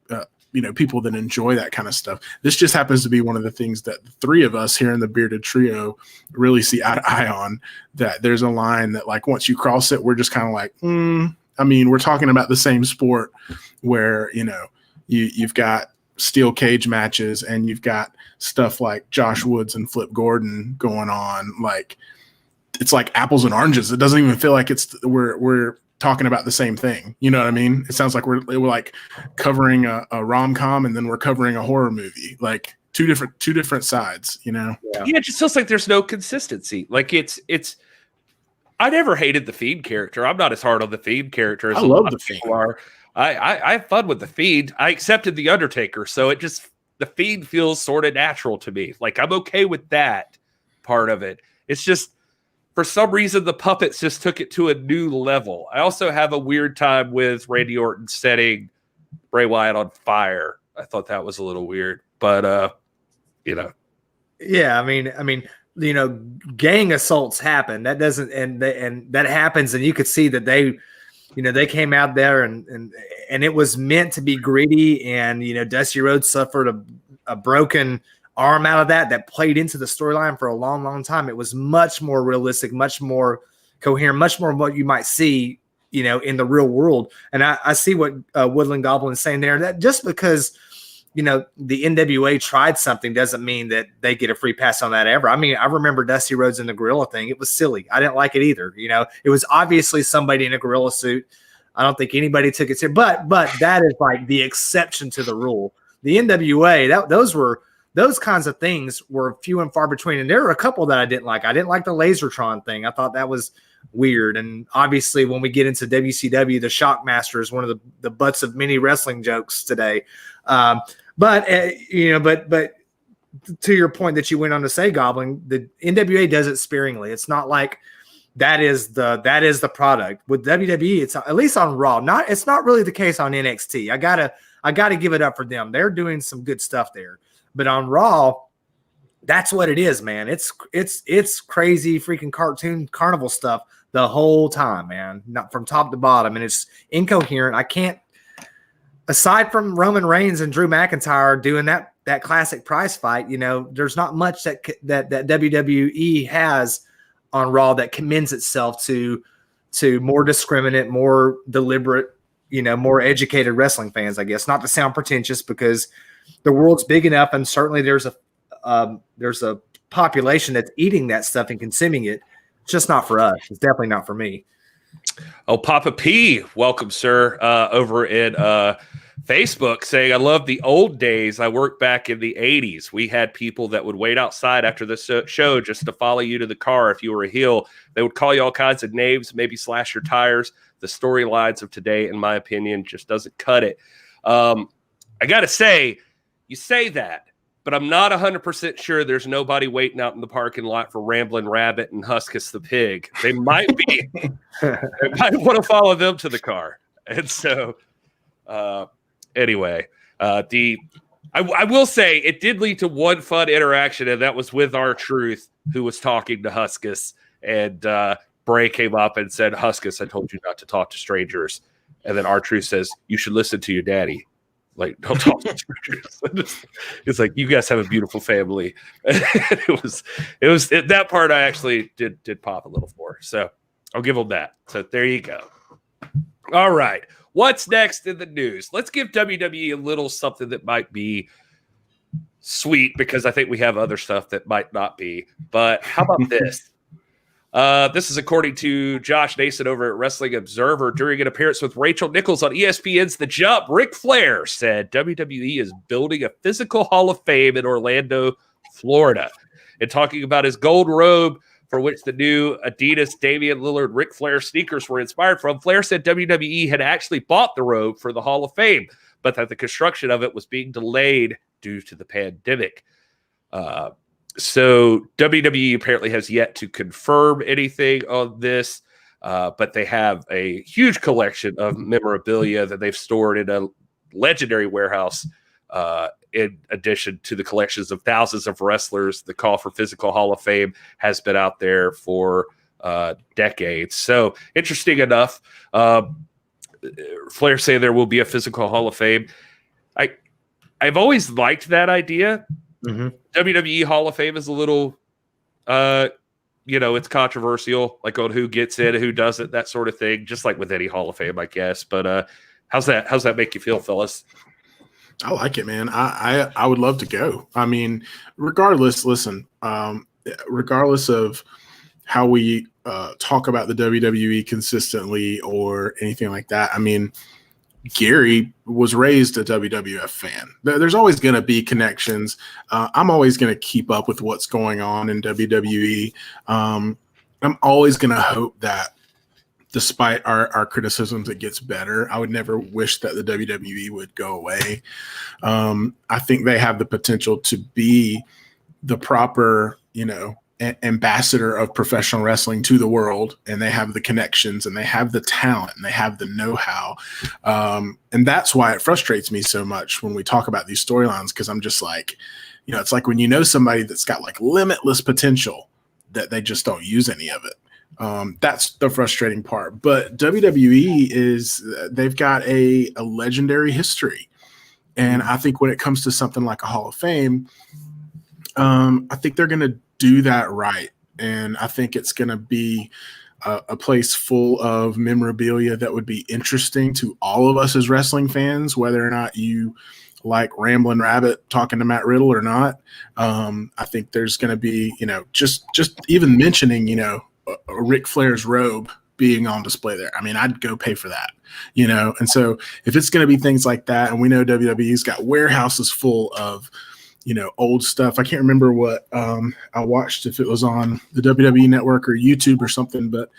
people that enjoy that kind of stuff. This just happens to be one of the things that the three of us here in the Bearded Trio really see eye to eye on, that there's a line that like, once you cross it, we're just kind of like, we're talking about the same sport where, you've got steel cage matches and you've got stuff like Josh Woods and Flip Gordon going on. Like, it's like apples and oranges. It doesn't even feel like we're talking about the same thing. You know what I mean? It sounds like we're like covering a rom-com and then we're covering a horror movie, like two different sides, Yeah,
it just feels like there's no consistency. Like it's I never hated the Fiend character. I'm not as hard on the Fiend character as
I love the Fiend.
I have fun with the Fiend. I accepted the Undertaker, so the Fiend feels sort of natural to me. Like, I'm okay with that part of it. It's just, for some reason, the puppets just took it to a new level. I also have a weird time with Randy Orton setting Bray Wyatt on fire. I thought that was a little weird, but
Yeah, I mean, gang assaults happen. That doesn't, and that happens, and you could see that they came out there and it was meant to be gritty, and Dusty Rhodes suffered a broken arm out of that played into the storyline for a long, long time. It was much more realistic, much more coherent, much more what you might see, in the real world. And I see what Woodland Goblin is saying there, that just because, the NWA tried something doesn't mean that they get a free pass on that ever. I mean, I remember Dusty Rhodes in the gorilla thing. It was silly. I didn't like it either. It was obviously somebody in a gorilla suit. I don't think anybody took it serious, but that is like the exception to the rule. The NWA, those kinds of things were few and far between. And there were a couple that I didn't like. I didn't like the Lasertron thing. I thought that was weird. And obviously when we get into WCW, the Shockmaster is one of the butts of many wrestling jokes today. But to your point that you went on to say, Goblin, the NWA does it sparingly. It's not like that is the product. With WWE, it's at least on Raw. It's not really the case on NXT. I gotta give it up for them. They're doing some good stuff there. But on Raw, that's what it is, man. It's crazy freaking cartoon carnival stuff the whole time, man. Not from top to bottom, and it's incoherent. I can't. Aside from Roman Reigns and Drew McIntyre doing that classic prize fight, there's not much that WWE has on Raw that commends itself to more discriminate, more deliberate, more educated wrestling fans, I guess. Not to sound pretentious, because the world's big enough, and certainly there's a population that's eating that stuff and consuming it. It's just not for us. It's definitely not for me.
Oh, Papa P, welcome, sir, over in Facebook, saying, I love the old days. I worked back in the 80s. We had people that would wait outside after the show just to follow you to the car if you were a heel. They would call you all kinds of names, maybe slash your tires. The storylines of today, in my opinion, just doesn't cut it. I got to say, you say that, but I'm not 100% sure there's nobody waiting out in the parking lot for Ramblin' Rabbit and Huskus the Pig. They might be. They might want to follow them to the car. And so, anyway, I will say it did lead to one fun interaction, and that was with R-Truth, who was talking to Huskus. And Bray came up and said, Huskus, I told you not to talk to strangers. And then R-Truth says, you should listen to your daddy. Like, don't talk to strangers. It's like, you guys have a beautiful family. it was that part I actually did pop a little for. So I'll give them that. So there you go. All right. What's next in the news? Let's give WWE a little something that might be sweet, because I think we have other stuff that might not be. But how about this? This is according to Josh Nason over at Wrestling Observer. During an appearance with Rachel Nichols on ESPN's The Jump, Ric Flair said WWE is building a physical Hall of Fame in Orlando, Florida. And talking about his gold robe for which the new Adidas, Damian Lillard, Ric Flair sneakers were inspired from. Flair said WWE had actually bought the robe for the Hall of Fame, but that the construction of it was being delayed due to the pandemic. So WWE apparently has yet to confirm anything on this, but they have a huge collection of memorabilia that they've stored in a legendary warehouse, in addition to the collections of thousands of wrestlers. The call for physical Hall of Fame has been out there for decades. So interesting enough. Flair saying there will be a physical Hall of Fame. I've always liked that idea.
Mm-hmm.
WWE Hall of Fame is a little, it's controversial, like on who gets in, who doesn't, that sort of thing. Just like with any Hall of Fame, I guess. But how's that make you feel, fellas?
I like it, man. I would love to go. I mean, regardless of how we talk about the WWE consistently or anything like that, I mean, Gary was raised a WWF fan. There's always going to be connections. I'm always going to keep up with what's going on in WWE. I'm always going to hope that despite our criticisms, it gets better. I would never wish that the WWE would go away. I think they have the potential to be the proper, ambassador of professional wrestling to the world, and they have the connections and they have the talent and they have the know-how. And that's why it frustrates me so much when we talk about these storylines, because I'm just like, it's like when somebody that's got like limitless potential that they just don't use any of it. That's the frustrating part. But WWE they've got a legendary history. And I think when it comes to something like a Hall of Fame, I think they're going to do that right. And I think it's going to be a place full of memorabilia that would be interesting to all of us as wrestling fans, whether or not you like Ramblin' Rabbit talking to Matt Riddle or not. I think there's going to be, just even mentioning, Ric Flair's robe being on display there. I mean, I'd go pay for that, And so if it's going to be things like that, and we know WWE's got warehouses full of, old stuff. I can't remember what I watched, if it was on the WWE Network or YouTube or something, but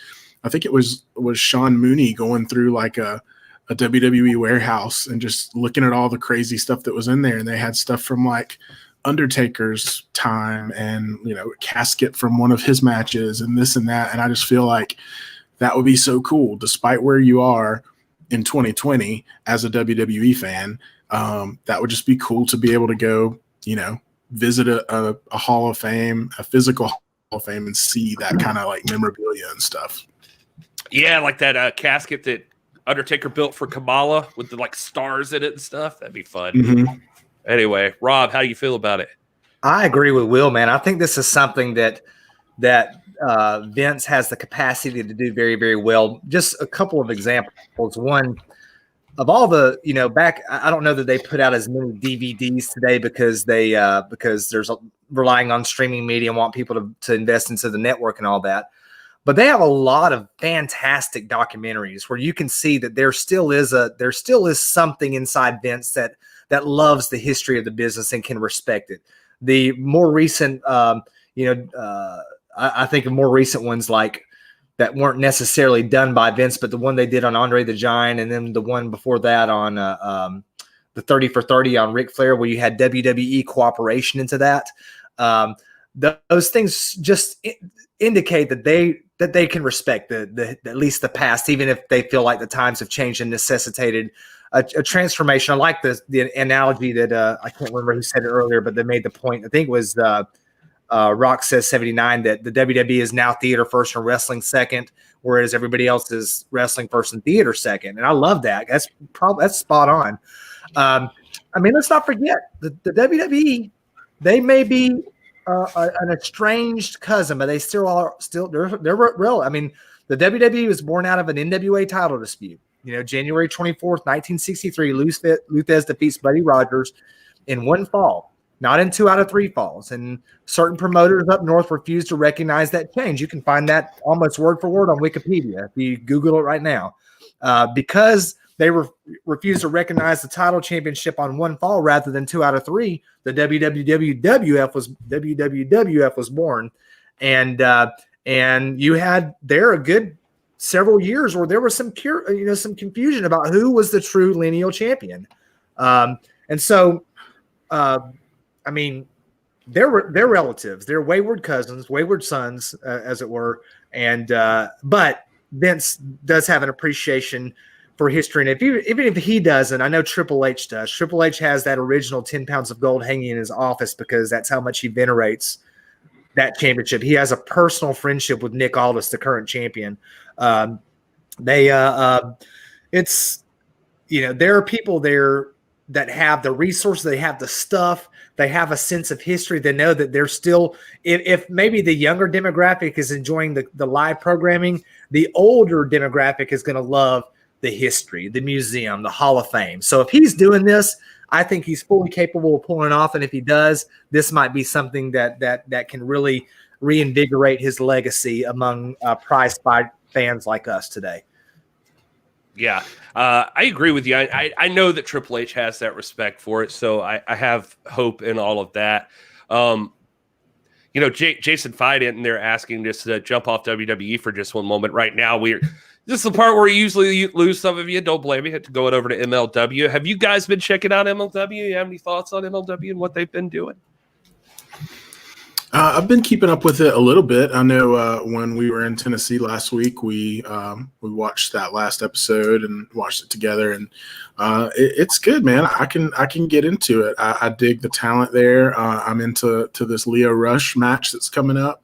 I think it was Sean Mooney going through like a WWE warehouse and just looking at all the crazy stuff that was in there. And they had stuff from like Undertaker's time and, a casket from one of his matches and this and that. And I just feel like that would be so cool, despite where you are in 2020 as a WWE fan. That would just be cool to be able to go, visit a Hall of Fame, a physical Hall of Fame, and see that kind of like memorabilia and stuff.
Yeah, like that casket that Undertaker built for Kamala with the like stars in it and stuff. That'd be fun.
Mm-hmm.
Anyway, Rob, how do you feel about it?
I agree with Will, man. I think this is something that Vince has the capacity to do very, very well. Just a couple of examples. One, of all the, back, I don't know that they put out as many DVDs today because there's relying on streaming media and want people to invest into the network and all that. But they have a lot of fantastic documentaries where you can see that there still is something inside Vince that loves the history of the business and can respect it. The more recent, I think of more recent ones like that weren't necessarily done by Vince, but the one they did on Andre the Giant, and then the one before that on the 30 for 30 on Ric Flair, where you had WWE cooperation into that. Those things just indicate that they can respect the at least the past, even if they feel like the times have changed and necessitated a transformation. I like the analogy that I can't remember who said it earlier, but they made the point. I think it was Rock Says 79 that the WWE is now theater first and wrestling second, whereas everybody else is wrestling first and theater second. And I love that. That's spot on. I mean, let's not forget the WWE. They may be an estranged cousin, but they they're real. I mean, the WWE was born out of an NWA title dispute. January 24th, 1963, Lou Thesz defeats Buddy Rogers in one fall, not in 2 out of 3 falls. And certain promoters up north refused to recognize that change. You can find that almost word for word on Wikipedia if you Google it right now. Because they refused to recognize the title championship on one fall rather than 2 out of 3, the WWF was born. And and you had there a good several years where there was some some confusion about who was the true lineal champion. And so, I mean, they're relatives, they're wayward cousins, wayward sons, as it were. And but Vince does have an appreciation for history, and even if he doesn't, I know Triple H does. Triple H has that original 10 pounds of gold hanging in his office because that's how much he venerates that championship. He has a personal friendship with Nick Aldis, the current champion. It's, there are people there that have the resources, they have the stuff, they have a sense of history. They know that they're still, if maybe the younger demographic is enjoying the live programming, the older demographic is going to love the history, the museum, the Hall of Fame. So if he's doing this, I think he's fully capable of pulling it off. And if he does, this might be something that can really reinvigorate his legacy among prize fight fans like us today.
Yeah, I agree with you. I know that Triple H has that respect for it, so I have hope in all of that. Jason Fide in there asking just to jump off WWE for just one moment. Right now, this is the part where you usually lose some of you. Don't blame me. Had to go over to MLW. Have you guys been checking out MLW? You have any thoughts on MLW and what they've been doing?
I've been keeping up with it a little bit. I know when we were in Tennessee last week, we watched that last episode and watched it together, and it's good, man. I can get into it. I dig the talent there. I'm into this Leo Rush match that's coming up.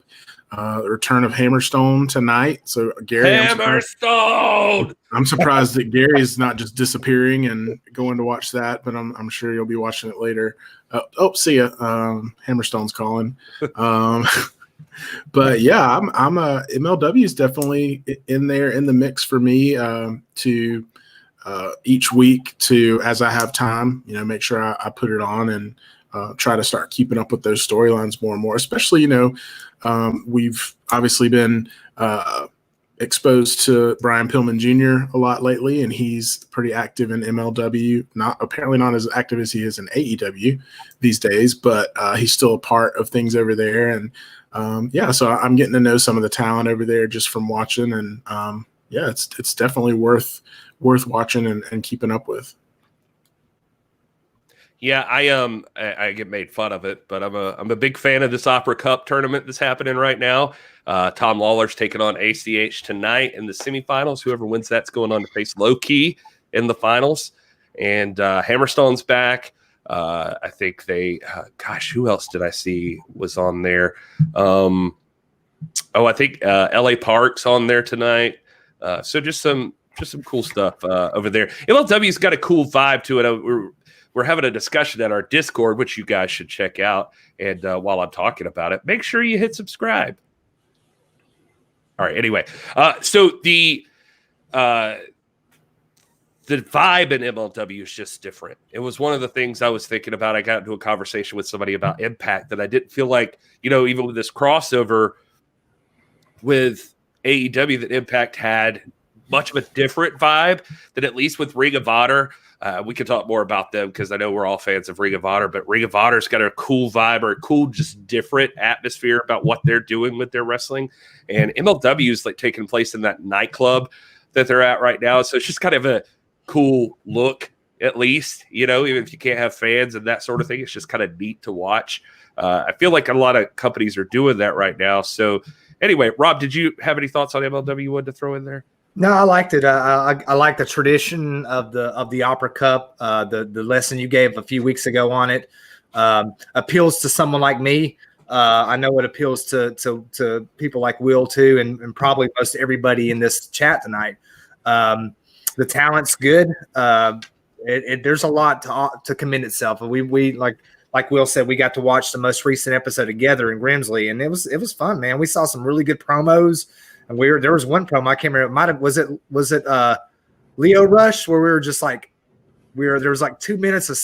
The return of Hammerstone tonight. So Gary,
Hammerstone.
I'm surprised that Gary's not just disappearing and going to watch that, but I'm sure you'll be watching it later. See ya. Hammerstone's calling. But yeah, I'm MLW is definitely in there in the mix for me to each week to, as I have time, make sure I put it on and try to start keeping up with those storylines more and more, especially, we've obviously been exposed to Brian Pillman Jr. a lot lately, and he's pretty active in MLW, apparently not as active as he is in AEW these days, but he's still a part of things over there. And so I'm getting to know some of the talent over there just from watching, and it's definitely worth watching and keeping up with.
Yeah, I get made fun of it, but I'm a big fan of this Opera Cup tournament that's happening right now. Tom Lawler's taking on ACH tonight in the semifinals. Whoever wins that's going on to face Low Key in the finals. And Hammerstone's back. I think who else did I see was on there? I think LA Park's on there tonight. So just some cool stuff over there. MLW's got a cool vibe to it. We're having a discussion at our Discord, which you guys should check out. And while I'm talking about it, make sure you hit subscribe. All right. Anyway, so the vibe in MLW is just different. It was one of the things I was thinking about. I got into a conversation with somebody about Impact that I didn't feel like, even with this crossover with AEW, that Impact had much of a different vibe than at least with Ring of Honor. We could talk more about them because I know we're all fans of Ring of Honor, but Ring of Honor's got a cool vibe or a cool, just different atmosphere about what they're doing with their wrestling. And MLW is like taking place in that nightclub that they're at right now. So it's just kind of a cool look, at least, even if you can't have fans and that sort of thing, it's just kind of neat to watch. I feel like a lot of companies are doing that right now. So anyway, Rob, did you have any thoughts on MLW you wanted to throw in there?
No, I liked it. I like the tradition of the Opera Cup. The lesson you gave a few weeks ago on it appeals to someone like me. I know it appeals to people like Will too, and probably most everybody in this chat tonight. The talent's good. There's a lot to commend itself. We like Will said, we got to watch the most recent episode together in Grimsley, and it was fun, man. We saw some really good promos. And there was one promo I can't remember. Was it Leo Rush where we were just like there was like 2 minutes of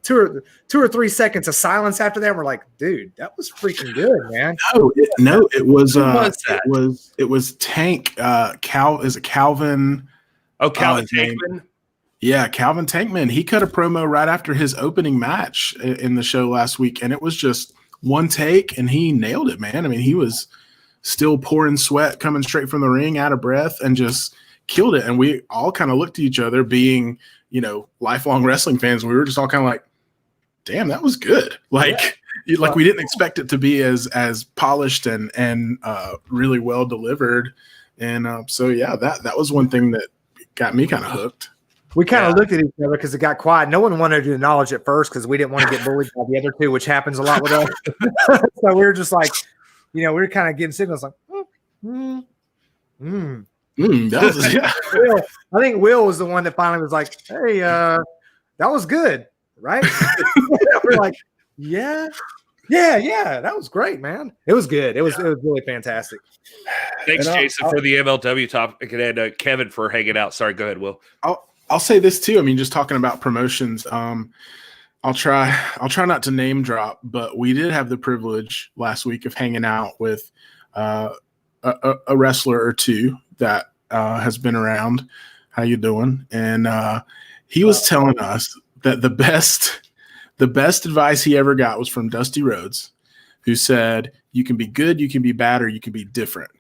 two or 3 seconds of silence after that. We're like, dude, that was freaking good, man.
It was Tank. Is it Calvin?
Oh, Calvin Tankman.
Yeah, Calvin Tankman. He cut a promo right after his opening match in the show last week, and it was just one take, and he nailed it, man. I mean, he was still pouring sweat, coming straight from the ring, out of breath, and just killed it. And we all kind of looked at each other, being, lifelong wrestling fans. We were just all kind of like, damn, that was good. Like we didn't expect it to be as polished and really well delivered. And that was one thing that got me kind of hooked.
We kind of looked at each other because it got quiet. No one wanted to acknowledge it first because we didn't want to get bullied by the other two, which happens a lot with us. So we were just like, we were kind of getting signals like, that was, Will, I think Will was the one that finally was like, hey, that was good, right? We're like, yeah, that was great, man. It was good. It was really fantastic.
Thanks, Jason, for the MLW topic, and Kevin for hanging out. Sorry, go ahead, Will.
I'll say this too. I mean, just talking about promotions, I'll try not to name drop, but we did have the privilege last week of hanging out with a wrestler or two that has been around. How you doing? And he was telling us that the best advice he ever got was from Dusty Rhodes, who said, you can be good, you can be bad, or you can be different.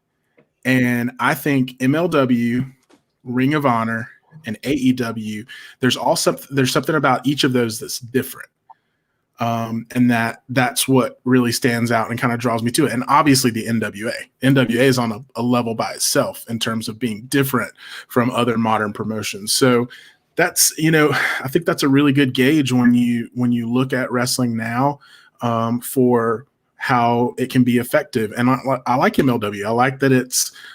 And I think MLW, Ring of Honor, and AEW, there's something about each of those that's different. And that's what really stands out and kind of draws me to it. And obviously the NWA is on a level by itself in terms of being different from other modern promotions. So that's, I think that's a really good gauge when you look at wrestling now, for how it can be effective. And I like MLW. I like that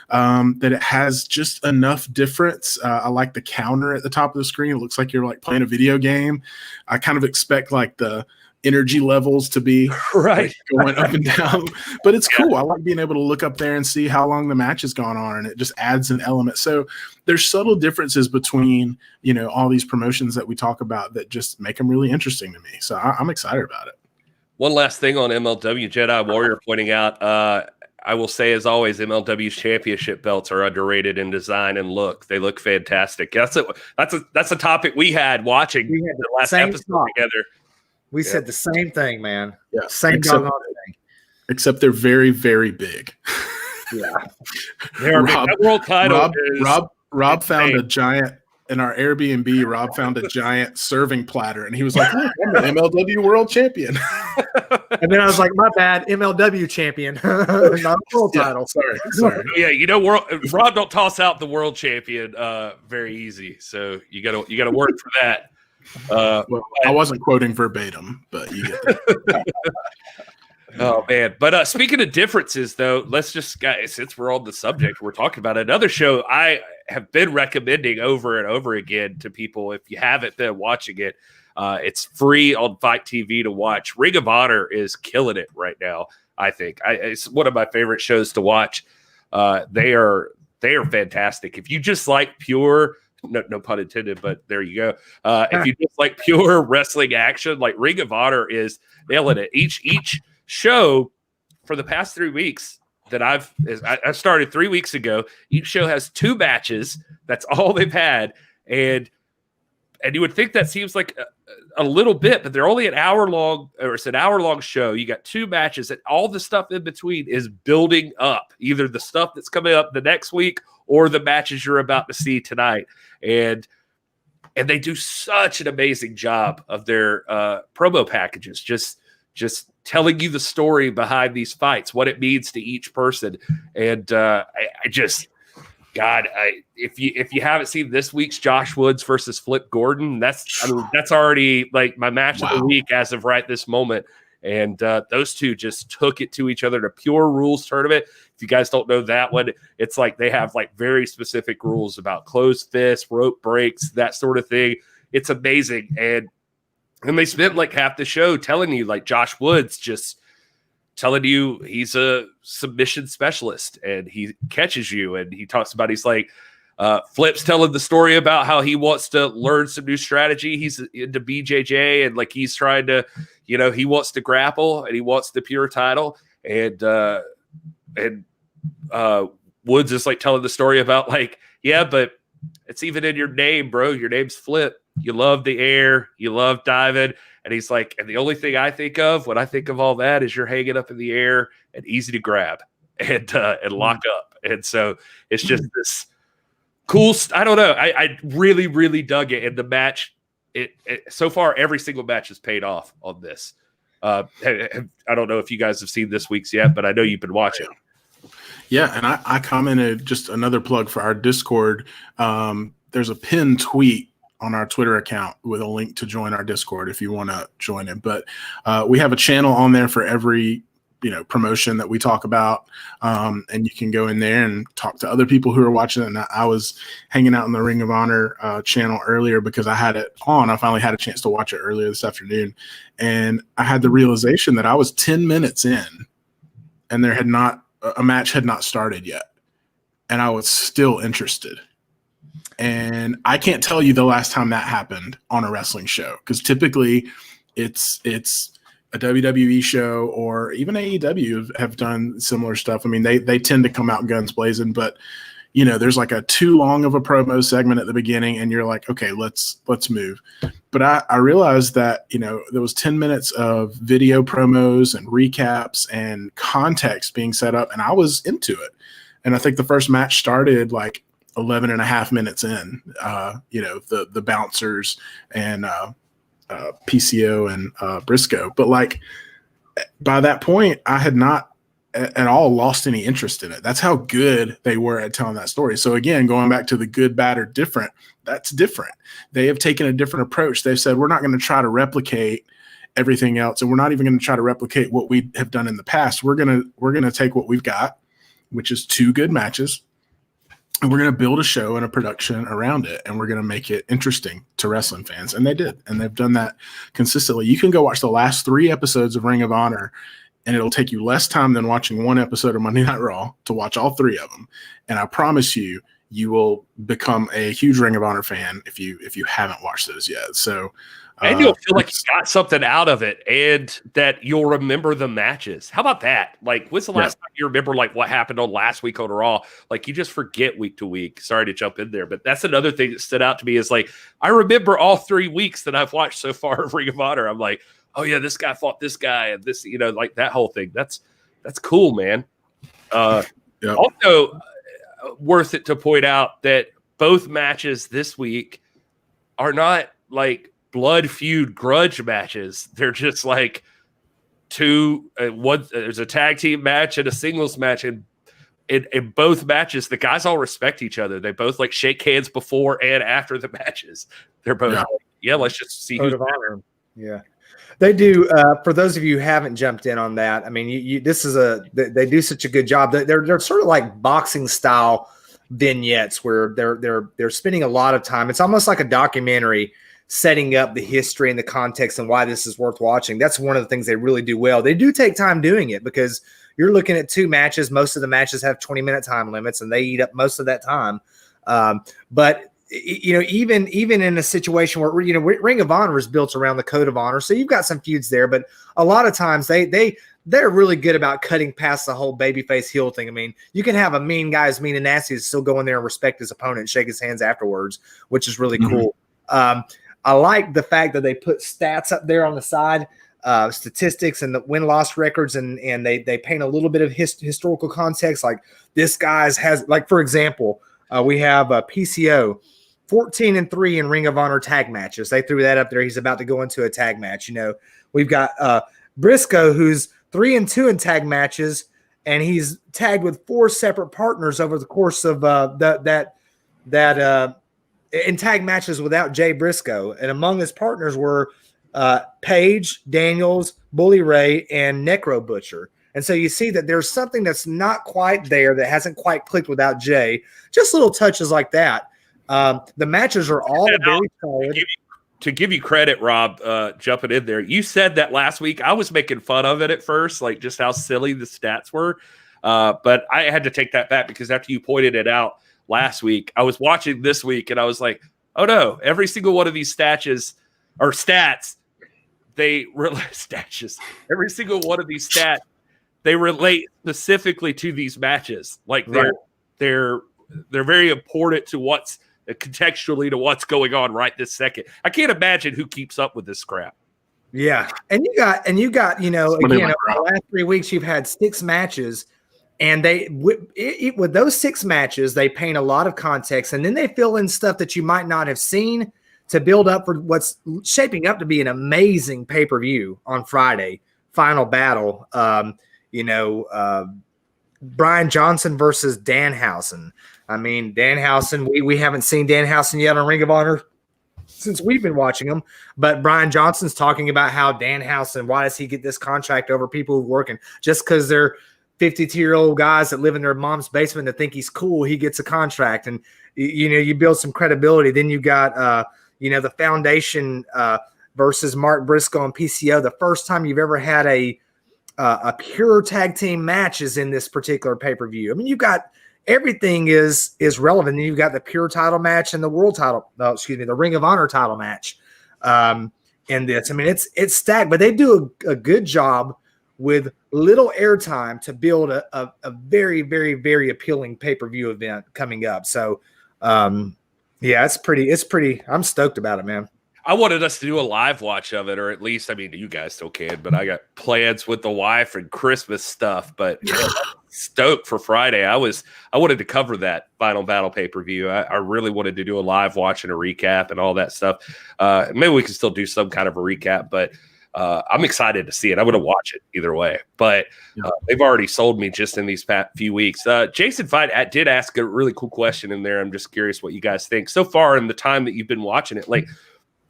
that it has just enough difference. I like the counter at the top of the screen. It looks like you're like playing a video game. I kind of expect like the energy levels to be
right
going up and down, but it's cool. I like being able to look up there and see how long the match has gone on, and it just adds an element. So there's subtle differences between, all these promotions that we talk about that just make them really interesting to me. So I'm excited about it.
One last thing on MLW, Jedi Warrior pointing out, I will say, as always, MLW's championship belts are underrated in design and look. They look fantastic. That's a topic we had watching the last episode together.
We said the same thing, man.
Yeah,
same doggone thing.
Except they're very, very big.
Yeah,
they're big. That world title.
Rob found a giant. In our Airbnb, Rob found a giant serving platter, and he was like, "Look, I'm an MLW world champion."
And then I was like, "My bad, MLW champion, not world title."
Sorry.
Yeah, Rob don't toss out the world champion very easy. So you gotta work for that.
I wasn't quoting verbatim, but you get that.
Oh man! But speaking of differences, though, let's just, guys, since we're on the subject, we're talking about another show I have been recommending over and over again to people. If you haven't been watching it, it's free on Fight TV to watch. Ring of Honor is killing it right now. I think it's one of my favorite shows to watch. They are fantastic. If you just like pure, no pun intended, but there you go. If you just like pure wrestling action, like Ring of Honor is nailing it. Each show for the past 3 weeks that I started 3 weeks ago, each show has 2 matches. That's all they've had. And you would think that seems like a little bit, but they're only an hour long, or it's an hour-long show. You got 2 matches, and all the stuff in between is building up, either the stuff that's coming up the next week or the matches you're about to see tonight. And they do such an amazing job of their promo packages, just telling you the story behind these fights, what it means to each person. And if you haven't seen this week's Josh Woods versus Flip Gordon, that's already like my match of the week as of right this moment. And those two just took it to each other in a pure rules tournament. If you guys don't know that one, it's like they have like very specific rules about closed fists, rope breaks, that sort of thing. It's amazing. And they spent like half the show telling you, like, Josh Woods just telling you he's a submission specialist and he catches you. And he talks about, he's like, Flip's telling the story about how he wants to learn some new strategy. He's into BJJ and like he's trying to, he wants to grapple and he wants the pure title. And Woods is like telling the story about like, yeah, but it's even in your name, bro. Your name's Flip. You love the air. You love diving. And he's like, and the only thing I think of when I think of all that is you're hanging up in the air and easy to grab. and lock up. And so it's just this cool. I don't know. I really, really dug it. And the match, so far, every single match has paid off on this. I don't know if you guys have seen this week's yet, but I know you've been watching.
Yeah, and I commented, just another plug for our Discord. There's a pinned tweet on our Twitter account with a link to join our Discord if you want to join it. But we have a channel on there for every promotion that we talk about, and you can go in there and talk to other people who are watching it. And I was hanging out in the Ring of Honor channel earlier because I had it on. I finally had a chance to watch it earlier this afternoon, and I had the realization that I was 10 minutes in, and a match had not started yet, and I was still interested. And I can't tell you the last time that happened on a wrestling show, because typically it's a WWE show, or even AEW have done similar stuff. I mean, they tend to come out guns blazing, but there's like a too long of a promo segment at the beginning, and you're like, okay, let's move. But I realized that there was 10 minutes of video promos and recaps and context being set up, and I was into it. And I think the first match started like 11 and a half minutes in. The bouncers and PCO and Briscoe. But like by that point, I had not at all lost any interest in it. That's how good they were at telling that story. So again, going back to the good, bad, or different, that's different. They have taken a different approach. They've said, we're not going to try to replicate everything else, and we're not even going to try to replicate what we have done in the past. We're gonna take what we've got, which is 2 good matches, and we're going to build a show and a production around it, and we're going to make it interesting to wrestling fans. And they did, and they've done that consistently. You can go watch the last 3 episodes of Ring of Honor, and it'll take you less time than watching 1 episode of Monday Night Raw to watch all 3 of them. And I promise you, you will become a huge Ring of Honor fan if you haven't watched those yet. So,
and you'll feel like you got something out of it, and that you'll remember the matches. How about that? Like, when's the last time you remember like what happened on last week on Raw? Like, you just forget week to week. Sorry to jump in there, but that's another thing that stood out to me is like, I remember all 3 weeks that I've watched so far of Ring of Honor. I'm like, oh yeah, this guy fought this guy, and this, like that whole thing. That's cool, man. Also, worth it to point out that both matches this week are not like blood feud grudge matches. They're just like 2 there's a tag team match and a singles match, and in both matches the guys all respect each other. They both like shake hands before and after the matches. They're both let's just see who's better.
Yeah, they do. For those of you who haven't jumped in on that, I mean, they do such a good job. They're sort of like boxing style vignettes where they're spending a lot of time. It's almost like a documentary, setting up the history and the context and why this is worth watching. That's one of the things they really do well. They do take time doing it, because you're looking at 2 matches. Most of the matches have 20-minute time limits, and they eat up most of that time. But even in a situation where Ring of Honor is built around the Code of Honor, so you've got some feuds there. But a lot of times they're really good about cutting past the whole babyface heel thing. I mean, you can have a mean guy as mean and nasty as still go in there and respect his opponent and shake his hands afterwards, which is really cool. I like the fact that they put stats up there on the side, statistics and the win-loss records, and they paint a little bit of historical context. Like this guy's has, like, for example, we have PCO 14-3 in Ring of Honor tag matches. They threw that up there. He's about to go into a tag match. We've got Briscoe, who's 3-2 in tag matches, and he's tagged with 4 separate partners over the course of in tag matches without Jay Briscoe. And among his partners were Paige, Daniels, Bully Ray, and Necro Butcher. And so you see that there's something that's not quite there, that hasn't quite clicked without Jay. Just little touches like that. The matches are all very solid.
To give you credit, Rob, jumping in there, you said that last week. I was making fun of it at first, like just how silly the stats were. But I had to take that back, because after you pointed it out last week, I was watching this week and I was like, oh no, every single one of these stats, they relate stats. Every single one of these stats, they relate specifically to these matches. Like they're very important to what's contextually to what's going on right this second. I can't imagine who keeps up with this crap.
Yeah. And you got, again, over the last 3 weeks, you've had 6 matches And with those 6 matches, they paint a lot of context, and then they fill in stuff that you might not have seen to build up for what's shaping up to be an amazing pay-per-view on Friday. Final battle, Brian Johnson versus Danhausen. I mean, Danhausen, we haven't seen Danhausen yet on Ring of Honor since we've been watching him, but Brian Johnson's talking about how Danhausen, why does he get this contract over people who working just because they're 52-year-old guys that live in their mom's basement that think he's cool, he gets a contract. And, you build some credibility. Then you got, the Foundation versus Mark Briscoe and PCO. The first time you've ever had a pure tag team match is in this particular pay-per-view. I mean, you've got everything is relevant. And you've got the pure title match and the the Ring of Honor title match in this. I mean, it's stacked, but they do a good job with little airtime to build a very, very, very appealing pay-per-view event coming up. So, it's pretty, I'm stoked about it, man.
I wanted us to do a live watch of it, or at least, I mean, you guys still can, but I got plans with the wife and Christmas stuff, but stoked for Friday. I wanted to cover that Final Battle pay-per-view. I really wanted to do a live watch and a recap and all that stuff. Maybe we can still do some kind of a recap, but I'm excited to see it. I'm going to watch it either way, but they've already sold me just in these past few weeks. Jason Fight did ask a really cool question in there. I'm just curious what you guys think so far in the time that you've been watching it. Like,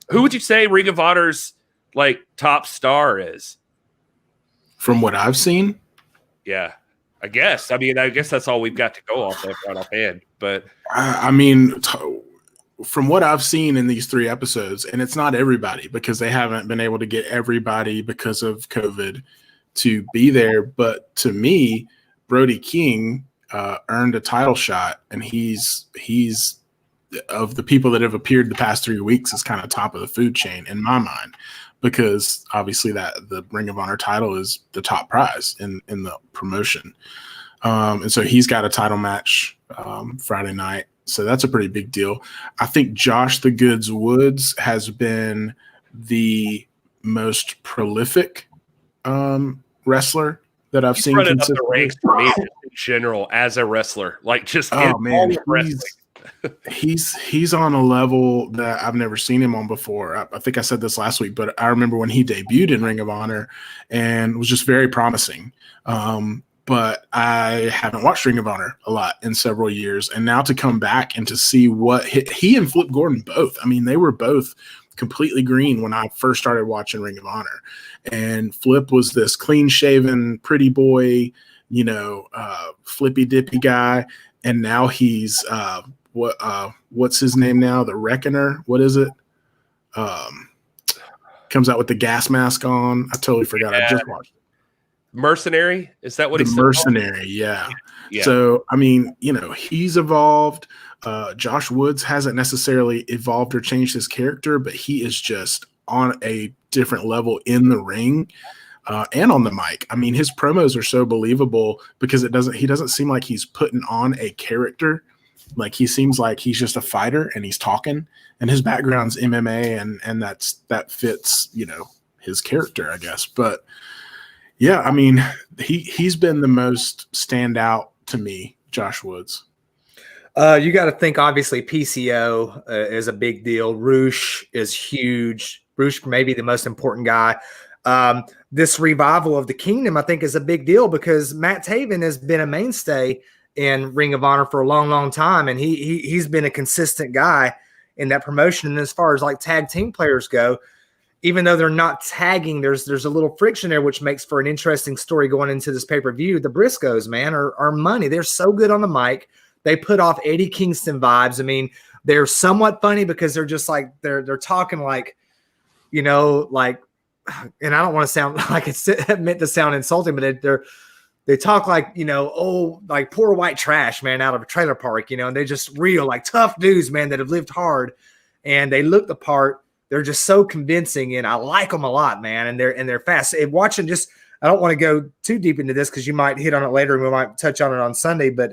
who would you say Ring of Honor's like top star is?
From what I've seen?
Yeah, I guess. I guess that's all we've got to go off of right offhand. But from what I've seen in these 3 episodes, and it's not everybody because they haven't been able to get everybody because of COVID to be there. But to me, Brody King earned a title shot, and he's of the people that have appeared the past 3 weeks is kind of top of the food chain in my mind, because obviously that the Ring of Honor title is the top prize in the promotion. And so he's got a title match Friday night. So that's a pretty big deal. I think Josh the Goods Woods has been the most prolific wrestler that I've seen. Running up the ranks for me in general as a wrestler, like just wrestling.
He's on a level that I've never seen him on before. I think I said this last week, but I remember when he debuted in Ring of Honor and was just very promising. But I haven't watched Ring of Honor a lot in several years. And now to come back and to see what he and Flip Gordon both, I mean, they were both completely green when I first started watching Ring of Honor. And Flip was this clean shaven, pretty boy, flippy dippy guy. And now he's, what's his name now? The Reckoner. What is it? Comes out with the gas mask on. I totally forgot. I just watched it.
Mercenary? Is that what he's
Mercenary? Yeah. So, I mean, he's evolved. Josh Woods hasn't necessarily evolved or changed his character, but he is just on a different level in the ring and on the mic. I mean, his promos are so believable because he doesn't seem like he's putting on a character. Like, he seems like he's just a fighter and he's talking, and his background's MMA and that fits, his character, I guess. But yeah, I mean, he's been the most standout to me, Josh Woods.
You got to think, obviously, PCO is a big deal. Roosh is huge. Roosh may be the most important guy. This revival of the Kingdom, I think, is a big deal because Matt Taven has been a mainstay in Ring of Honor for a long, long time, and he's been a consistent guy in that promotion. And as far as like tag team players go, even though they're not tagging, there's a little friction there, which makes for an interesting story going into this pay-per-view. The Briscoes, man, are money. They're so good on the mic. They put off Eddie Kingston vibes. I mean, they're somewhat funny because they're just like they're talking like, like, and I don't want to sound like it's meant to sound insulting, but they talk like, like poor white trash, man, out of a trailer park, and they're just real, like tough dudes, man, that have lived hard, and they look the part. They're just so convincing, and I like them a lot, man. And they're fast. And watching just, I don't want to go too deep into this because you might hit on it later, and we might touch on it on Sunday. But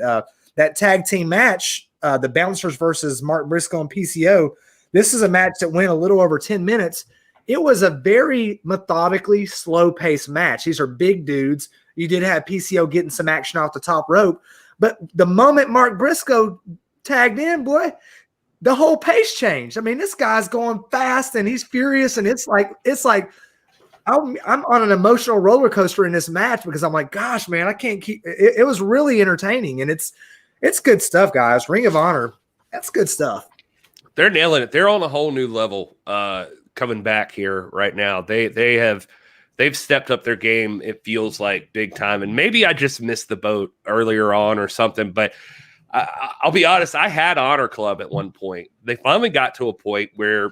that tag team match, the Bouncers versus Mark Briscoe and PCO, this is a match that went a little over 10 minutes. It was a very methodically slow-paced match. These are big dudes. You did have PCO getting some action off the top rope. But the moment Mark Briscoe tagged in, boy, the whole pace changed. I mean, this guy's going fast and he's furious, and it's like I'm on an emotional roller coaster in this match because I'm like, gosh, man, I can't keep it. It was really entertaining, and it's good stuff, guys. Ring of Honor, that's good stuff.
They're nailing it. They're on a whole new level coming back here right now. They've stepped up their game. It feels like big time, and maybe I just missed the boat earlier on or something, but I'll be honest, I had Honor Club at one point. They finally got to a point where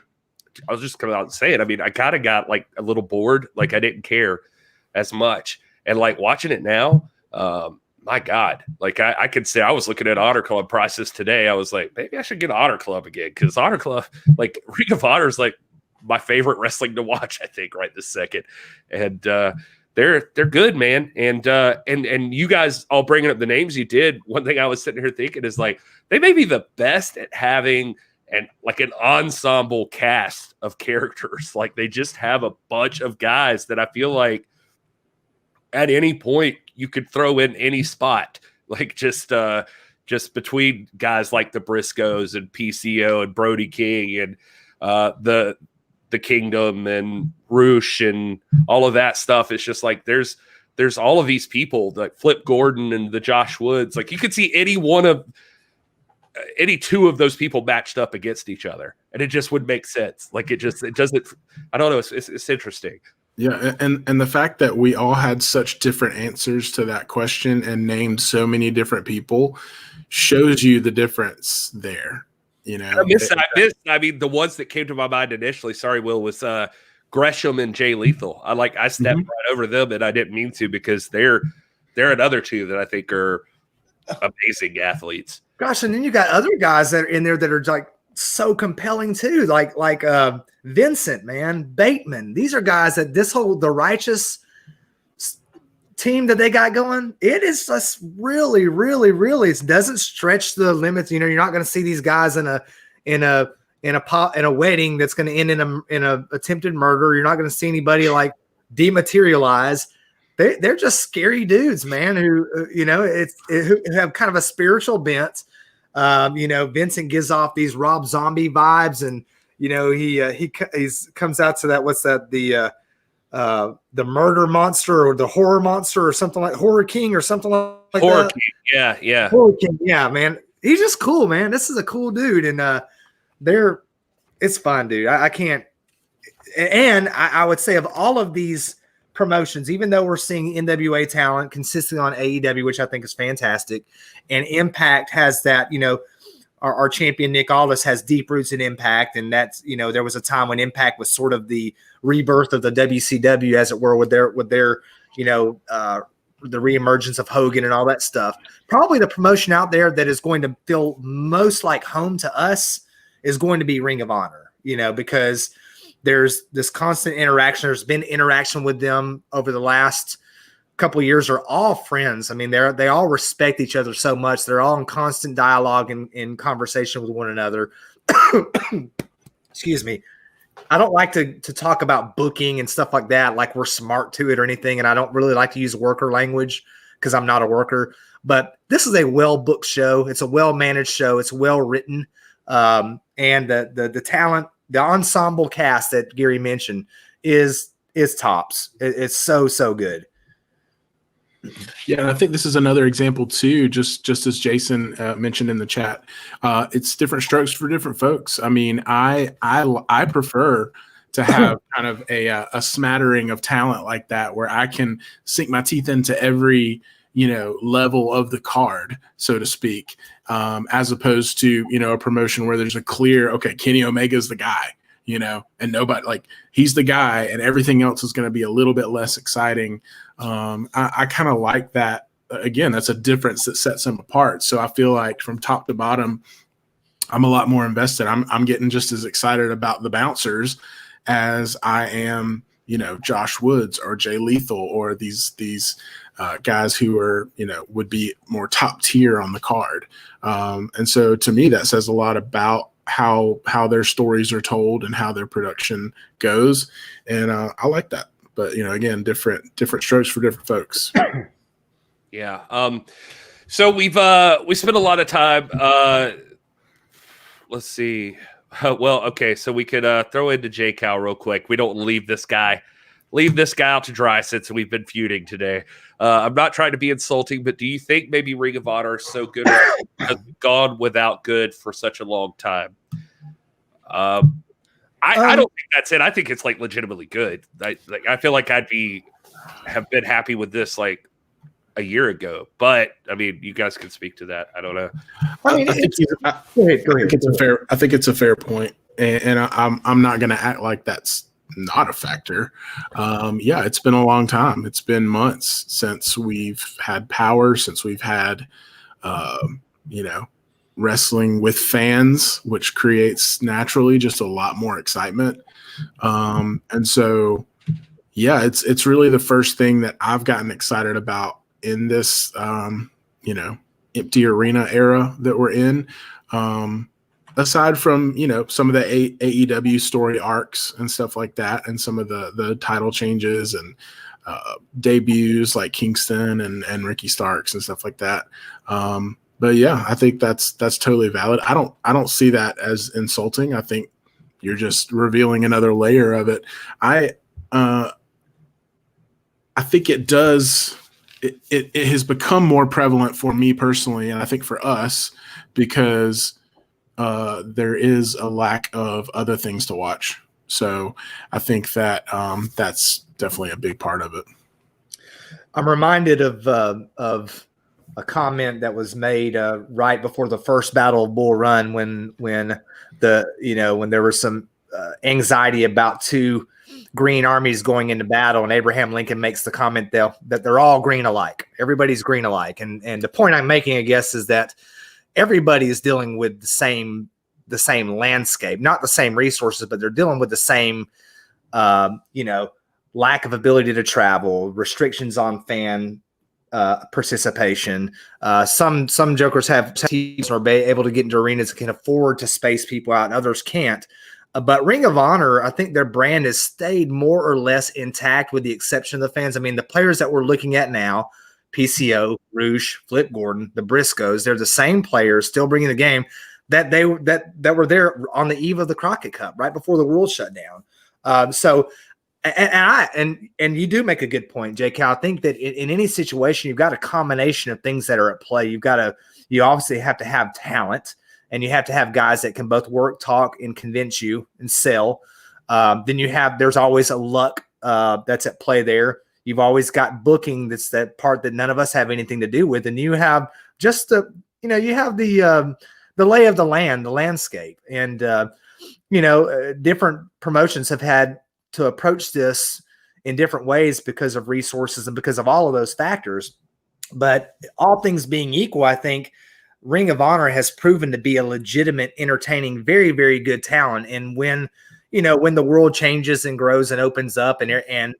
I was just coming out and saying, I mean, I kind of got like a little bored. Like I didn't care as much. And like watching it now, my God, like I could say I was looking at Honor Club prices today. I was like, maybe I should get Honor Club again. Cause Honor Club, like Ring of Honor is like my favorite wrestling to watch, I think, right this second. And they're good, man. And you guys all bringing up the names you did. One thing I was sitting here thinking is like, they may be the best at having and like an ensemble cast of characters. Like they just have a bunch of guys that I feel like at any point you could throw in any spot, like just between guys like the Briscoes and PCO and Brody King and the Kingdom and Roosh and all of that stuff. It's just like there's all of these people like Flip Gordon and the Josh Woods. Like you could see any two of those people matched up against each other, and it just would make sense. Like it doesn't. I don't know. It's interesting.
Yeah, and the fact that we all had such different answers to that question and named so many different people shows you the difference there. You know,
I mean, the ones that came to my mind initially. Sorry, Will, was Gresham and Jay Lethal. I stepped right over them, and I didn't mean to because they're another two that I think are amazing athletes.
Gosh, and then you got other guys that are in there that are like so compelling too, like Vincent, man, Bateman. These are guys that the Righteous team that they got going, it is just really, really, really, it doesn't stretch the limits. You know, you're not going to see these guys in a wedding that's going to end in a attempted murder. You're not going to see anybody like dematerialize. They're just scary dudes, man, who who have kind of a spiritual bent. Vincent gives off these Rob Zombie vibes, and he comes out to that. What's that? The murder monster or the horror monster or something like Horror King or something like
Horror
that.
King, yeah.
Horror King, yeah, man. He's just cool, man. This is a cool dude, and it's fun, dude. I can't. And I would say of all of these promotions, even though we're seeing NWA talent consistently on AEW, which I think is fantastic, and Impact has that, our champion Nick Aldis has deep roots in Impact, and that's, there was a time when Impact was sort of the rebirth of the WCW, as it were, with their the reemergence of Hogan and all that stuff. Probably the promotion out there that is going to feel most like home to us is going to be Ring of Honor, because there's this constant interaction. There's been interaction with them over the last couple of years. Are all friends. I mean, they all respect each other so much. They're all in constant dialogue and in conversation with one another. Excuse me. I don't like to talk about booking and stuff like that, like we're smart to it or anything. And I don't really like to use worker language because I'm not a worker. But this is a well-booked show. It's a well-managed show. It's well-written. And the talent, the ensemble cast that Gary mentioned is tops. It's so good.
Yeah, and I think this is another example too, just as Jason mentioned in the chat. It's different strokes for different folks. I mean, I prefer to have kind of a smattering of talent like that, where I can sink my teeth into every level of the card, so to speak, as opposed to a promotion where there's a clear, okay, Kenny Omega's the guy, and nobody, like, he's the guy, and everything else is going to be a little bit less exciting. I kind of like that. Again, that's a difference that sets them apart. So I feel like from top to bottom, I'm a lot more invested. I'm getting just as excited about the bouncers as I am, Josh Woods or Jay Lethal or these guys who are, would be more top tier on the card. And so to me, that says a lot about how their stories are told and how their production goes. And I like that. But, again, different strokes for different folks.
Yeah. So we spent a lot of time. Let's see. Well, okay. So we could throw into J Cal real quick. We don't leave this guy out to dry since we've been feuding today. I'm not trying to be insulting, but do you think maybe Ring of Honor is so good has gone without good for such a long time? I don't think that's it. I think it's like legitimately good. I feel like have been happy with this like a year ago, but I mean, you guys can speak to that. I don't know.
I mean, go ahead. I think it's a fair point, and I'm not going to act like that's not a factor. Yeah, it's been a long time. It's been months since we've had power, since we've had, wrestling with fans, which creates naturally just a lot more excitement. And so, yeah, it's really the first thing that I've gotten excited about in this, empty arena era that we're in. Aside from, some of the AEW story arcs and stuff like that, and some of the title changes and debuts like Kingston and Ricky Starks and stuff like that. But yeah, I think that's totally valid. I don't see that as insulting. I think you're just revealing another layer of it. I think it does. It has become more prevalent for me personally, and I think for us, because there is a lack of other things to watch. So I think that that's definitely a big part of it.
I'm reminded of a comment that was made right before the first Battle of Bull Run when there was some anxiety about two green armies going into battle, and Abraham Lincoln makes the comment that they're all green alike. Everybody's green alike. And the point I'm making, I guess, is that everybody is dealing with the same landscape, not the same resources, but they're dealing with the same, lack of ability to travel, restrictions on fan participation. Some jokers have teams or are able to get into arenas that can afford to space people out, and others can't. But Ring of Honor, I think their brand has stayed more or less intact with the exception of the fans. I mean, the players that we're looking at now, PCO, Roosh, Flip Gordon, the Briscoes, they're the same players still bringing the game that were there on the eve of the Crockett Cup, right before the world shut down. And you do make a good point, J. Cal. I think that in any situation, you've got a combination of things that are at play. You obviously have to have talent, and you have to have guys that can both work, talk, and convince you and sell. Then there's always a luck that's at play there. You've always got booking. That's that part that none of us have anything to do with. And you have just the lay of the land, the landscape. And, different promotions have had to approach this in different ways because of resources and because of all of those factors. But all things being equal, I think Ring of Honor has proven to be a legitimate, entertaining, very, very good talent. And when the world changes and grows and opens up and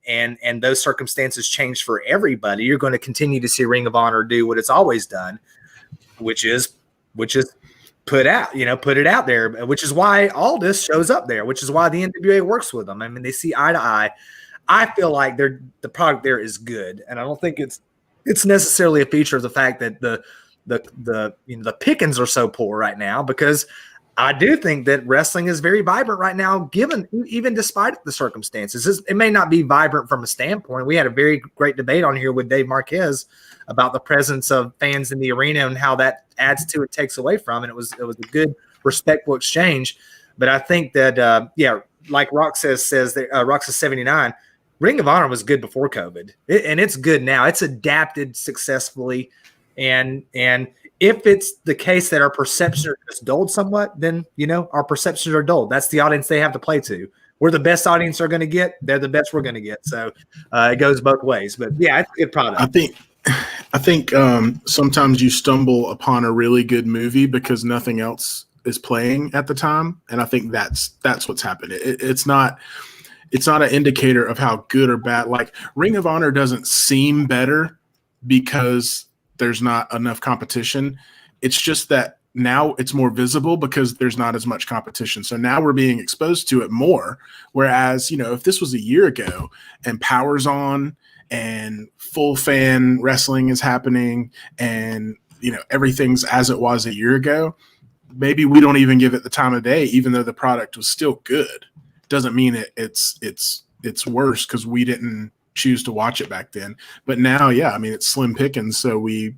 those circumstances change for everybody, you're going to continue to see Ring of Honor do what it's always done, which is put it out there, which is why Aldis shows up there, which is why the NWA works with them. I mean, they see eye to eye. I feel like the product there is good, and I don't think it's necessarily a feature of the fact that the pickings are so poor right now, because I do think that wrestling is very vibrant right now, even despite the circumstances. It may not be vibrant from a standpoint. We had a very great debate on here with Dave Marquez about the presence of fans in the arena and how that adds to it, takes away from, and it was a good, respectful exchange. But I think that like Roxas says, Roxas 79, Ring of Honor was good before COVID, and it's good now. It's adapted successfully, and if it's the case that our perceptions are just dulled somewhat, then our perceptions are dulled. That's the audience they have to play to. We're the best audience they're going to get. They're the best we're going to get. So it goes both ways. But yeah, it's a good product.
I think sometimes you stumble upon a really good movie because nothing else is playing at the time, and I think that's what's happened. It's not an indicator of how good or bad. Like Ring of Honor doesn't seem better because there's not enough competition. It's just that now it's more visible because there's not as much competition. So now we're being exposed to it more. Whereas, if this was a year ago and Power's on and full fan wrestling is happening, and everything's as it was a year ago, maybe we don't even give it the time of day, even though the product was still good. Doesn't mean it's worse because we didn't choose to watch it back then. But now, it's slim pickings, so we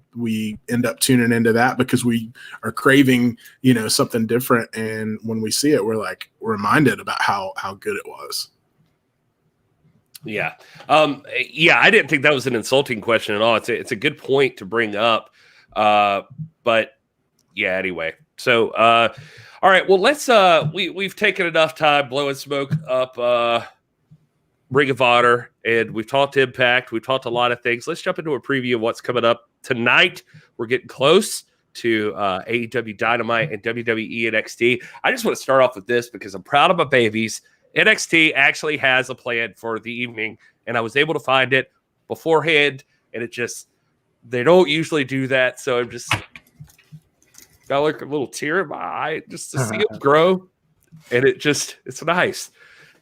end up tuning into that because we are craving something different, and when we see it, we're reminded about how good it was.
Yeah. I didn't think that was an insulting question at all. It's a good point to bring up. But yeah, anyway. So all right, well, let's we've taken enough time blowing smoke up Ring of Honor, and we've talked Impact, we've talked a lot of things. Let's jump into a preview of what's coming up tonight. We're getting close to AEW Dynamite and WWE NXT. I just want to start off with this because I'm proud of my babies. NXT actually has a plan for the evening, and I was able to find it beforehand, and they don't usually do that, so I'm just got like a little tear in my eye just to see it grow, and it's nice.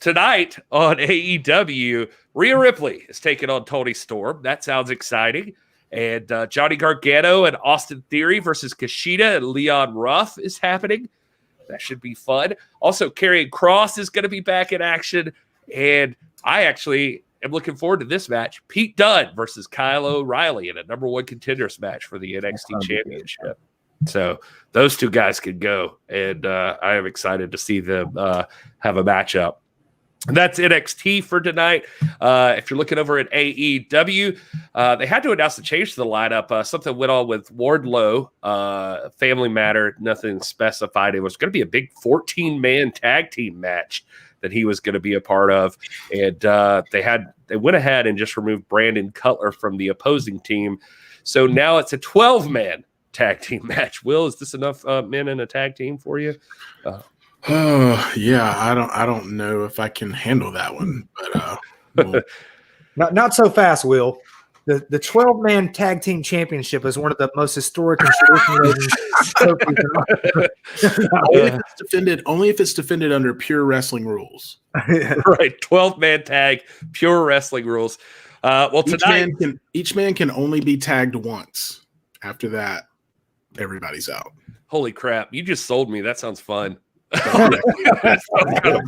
Tonight on AEW, Rhea Ripley is taking on Toni Storm. That sounds exciting. And Johnny Gargano and Austin Theory versus Kushida and Leon Ruff is happening. That should be fun. Also, Karrion Kross is going to be back in action. And I actually am looking forward to this match. Pete Dunne versus Kyle O'Reilly in a number one contenders match for the NXT Championship. So those two guys could go. And I am excited to see them have a matchup. That's NXT for tonight. If you're looking over at AEW, they had to announce the change to the lineup. Something went on with Wardlow, Family Matter, nothing specified. It was going to be a big 14-man tag team match that he was going to be a part of. And they went ahead and just removed Brandon Cutler from the opposing team. So now it's a 12-man tag team match. Will, is this enough men in a tag team for you?
Yeah, I don't know if I can handle that one, but
not so fast, Will. The 12-man tag team championship is one of the most historic and
only if it's defended under pure wrestling rules.
Right, 12-man tag, pure wrestling rules. Well, tonight
each man can only be tagged once. After that, everybody's out.
Holy crap! You just sold me. That sounds fun. That sounds kind of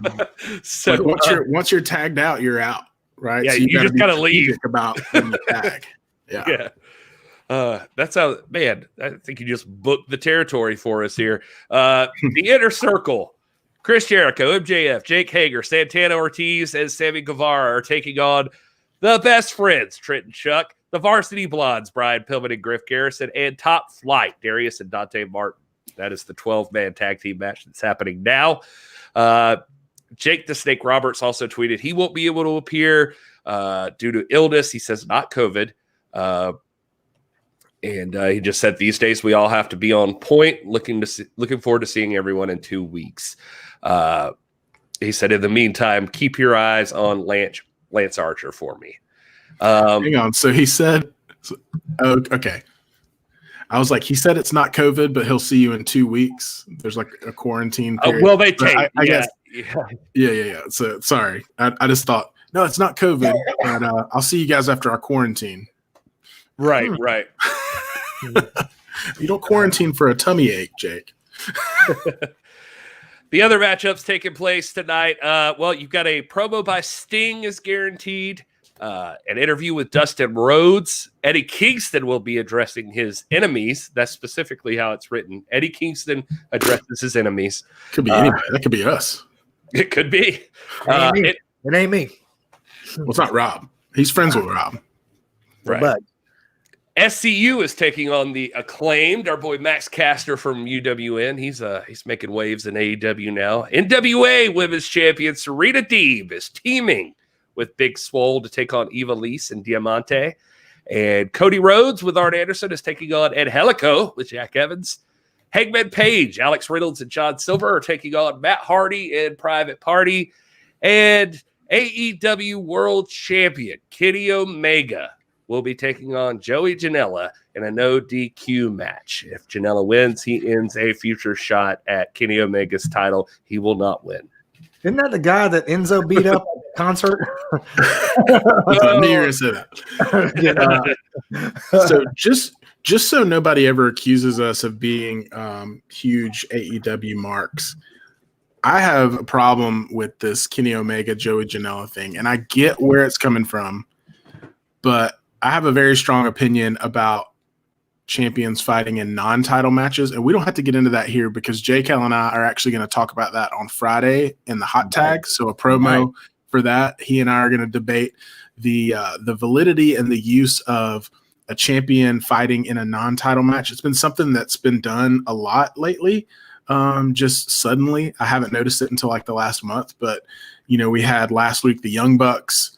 fun. So
once you're tagged out, you're out, right?
Yeah,
so
you just gotta leave.
About when you tag. Yeah.
That's how, man. I think you just booked the territory for us here. The Inner Circle: Chris Jericho, MJF, Jake Hager, Santana Ortiz, and Sammy Guevara are taking on the Best Friends, Trent and Chuck, the Varsity Blondes, Brian Pillman and Griff Garrison, and Top Flight, Darius and Dante Martin. That is the 12-man tag team match that's happening now. Jake the Snake Roberts also tweeted he won't be able to appear due to illness. He says not COVID. And he just said these days we all have to be on point. Looking forward to seeing everyone in 2 weeks. He said, in the meantime, keep your eyes on Lance Archer for me.
Hang on. So he said, okay. I was like, he said it's not COVID, but he'll see you in 2 weeks. There's like a quarantine period.
Well, they take.
I guess. Yeah. So sorry. I just thought, no, it's not COVID, but I'll see you guys after our quarantine.
Right.
You don't quarantine for a tummy ache, Jake.
The other matchups taking place tonight. Well, you've got a promo by Sting is guaranteed. An interview with Dustin Rhodes. Eddie Kingston will be addressing his enemies. That's specifically how it's written. Eddie Kingston addresses his enemies.
Could be anybody. That could be us.
It could be.
It ain't me.
Well, it's not Rob. He's friends with Rob.
Right.
But
SCU is taking on the Acclaimed. Our boy Max Caster from UWN. He's making waves in AEW now. NWA Women's Champion Serena Deeb is teaming with Big Swole to take on Eva Lise and Diamante. And Cody Rhodes with Arn Anderson is taking on Ed Helico with Jack Evans. Hangman Page, Alex Reynolds, and John Silver are taking on Matt Hardy and Private Party. And AEW World Champion Kenny Omega will be taking on Joey Janela in a no DQ match. If Janela wins, he ends a future shot at Kenny Omega's title. He will not win.
isn't that the guy that Enzo beat up concert.
I knew you were going to say that. So just so nobody ever accuses us of being huge AEW marks, I have a problem with this Kenny Omega, Joey Janela thing, and I get where it's coming from, but I have a very strong opinion about champions fighting in non-title matches, and we don't have to get into that here because Jay Cal and I are actually going to talk about that on Friday in the hot tag. So a promo for that. He and I are going to debate the validity and the use of a champion fighting in a non-title match. It's been something that's been done a lot lately. Just suddenly, I haven't noticed it until like the last month, but we had last week the Young Bucks.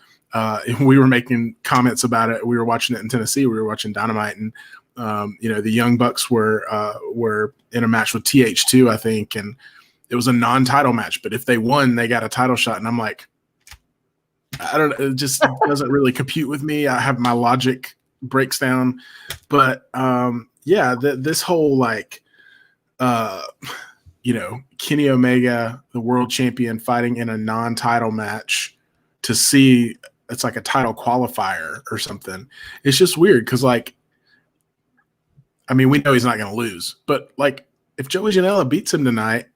We were making comments about it. We were watching it in Tennessee. We were watching Dynamite, and the Young Bucks were in a match with TH2, I think, and it was a non-title match. But if they won, they got a title shot. And I'm like, I don't know, it just doesn't really compute with me. I have my logic breaks down, but this whole Kenny Omega, the world champion, fighting in a non-title match to see it's like a title qualifier or something. It's just weird because we know he's not going to lose, but if Joey Janela beats him tonight,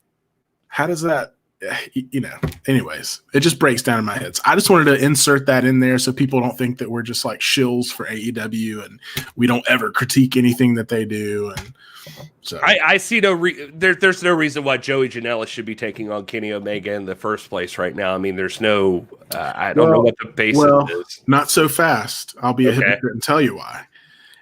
how does that, anyways, it just breaks down in my head. So I just wanted to insert that in there so people don't think that we're just like shills for AEW and we don't ever critique anything that they do. And so
I see there's no reason why Joey Janela should be taking on Kenny Omega in the first place right now. I mean, there's no, I don't know what the basis is.
Not so fast. I'll be a hypocrite and tell you why.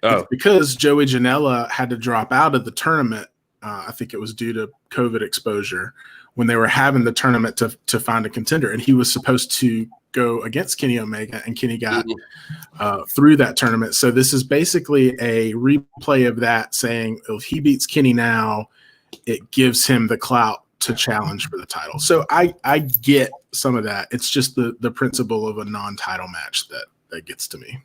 Oh.
It's because Joey Janela had to drop out of the tournament. I think it was due to COVID exposure when they were having the tournament to find a contender, and he was supposed to go against Kenny Omega, and Kenny got through that tournament. So this is basically a replay of that, saying if he beats Kenny now, it gives him the clout to challenge for the title. So I get some of that. It's just the principle of a non-title match that gets to me.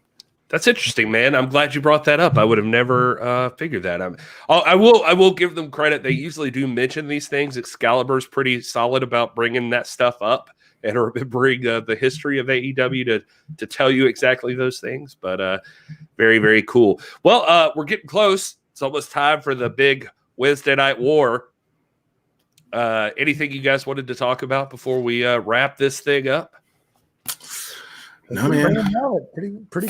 That's interesting, man. I'm glad you brought that up. I would have never figured that. I will give them credit. They usually do mention these things. Excalibur's pretty solid about bringing that stuff up and remembering the history of AEW to tell you exactly those things. But very, very cool. Well, we're getting close. It's almost time for the big Wednesday Night War. Anything you guys wanted to talk about before we wrap this thing up?
No, man.
Pretty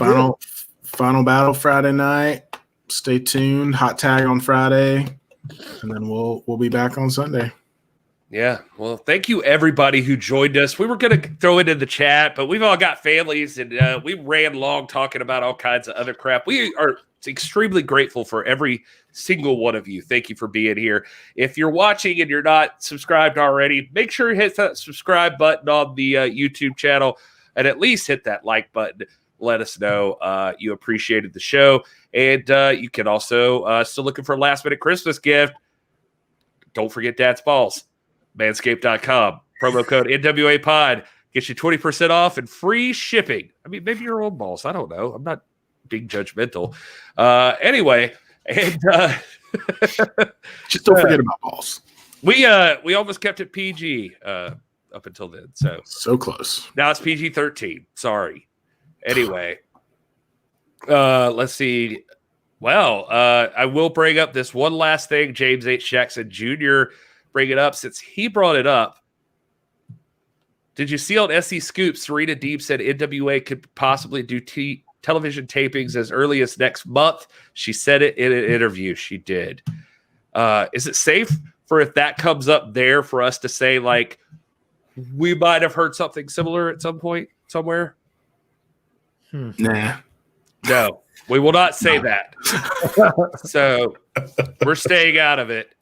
Final battle Friday night. Stay tuned. Hot tag on Friday, and then we'll be back on Sunday.
Yeah. Well, thank you everybody who joined us. We were going to throw it in the chat, but we've all got families, and we ran long talking about all kinds of other crap. We are extremely grateful for every single one of you. Thank you for being here. If you're watching and you're not subscribed already, make sure you hit that subscribe button on the YouTube channel. And at least hit that like button. Let us know you appreciated the show. And you can also, still looking for a last-minute Christmas gift, don't forget Dad's Balls. Manscaped.com. Promo code NWAPOD. Gets you 20% off and free shipping. I mean, maybe your own balls. I don't know. I'm not being judgmental. Anyway, and
just don't forget about balls.
We almost kept it PG up until then. So
close.
Now it's PG-13. Sorry. Anyway, let's see. Well, I will bring up this one last thing. James H. Jackson Jr. bring it up since he brought it up. Did you see on SC Scoop, Serena Deeb said NWA could possibly do television tapings as early as next month? She said it in an interview. She did. Is it safe for if that comes up there for us to say, we might have heard something similar at some point somewhere?
Nah.
No, we will not say that. So we're staying out of it.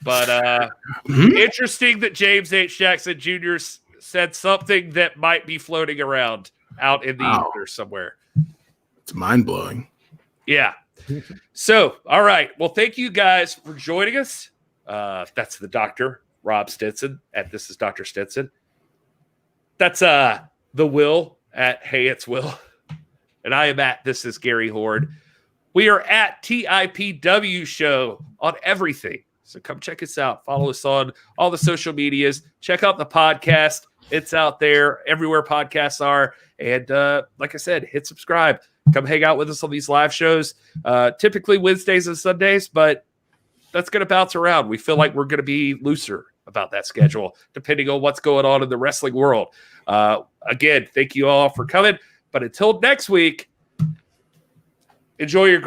But interesting that James H. Jackson Jr. said something that might be floating around out in the ether somewhere.
It's mind-blowing.
Yeah. So, all right. Well, thank you guys for joining us. That's the Dr. Rob Stinson at This Is Dr. Stinson. That's the Will at Hey It's Will. And I am at This Is Gary Horde. We are at TIPW Show on everything. So come check us out. Follow us on all the social medias. Check out the podcast. It's out there everywhere podcasts are. And like I said, hit subscribe. Come hang out with us on these live shows, typically Wednesdays and Sundays, but that's going to bounce around. We feel like we're going to be looser about that schedule, depending on what's going on in the wrestling world. Again, thank you all for coming. But until next week, enjoy your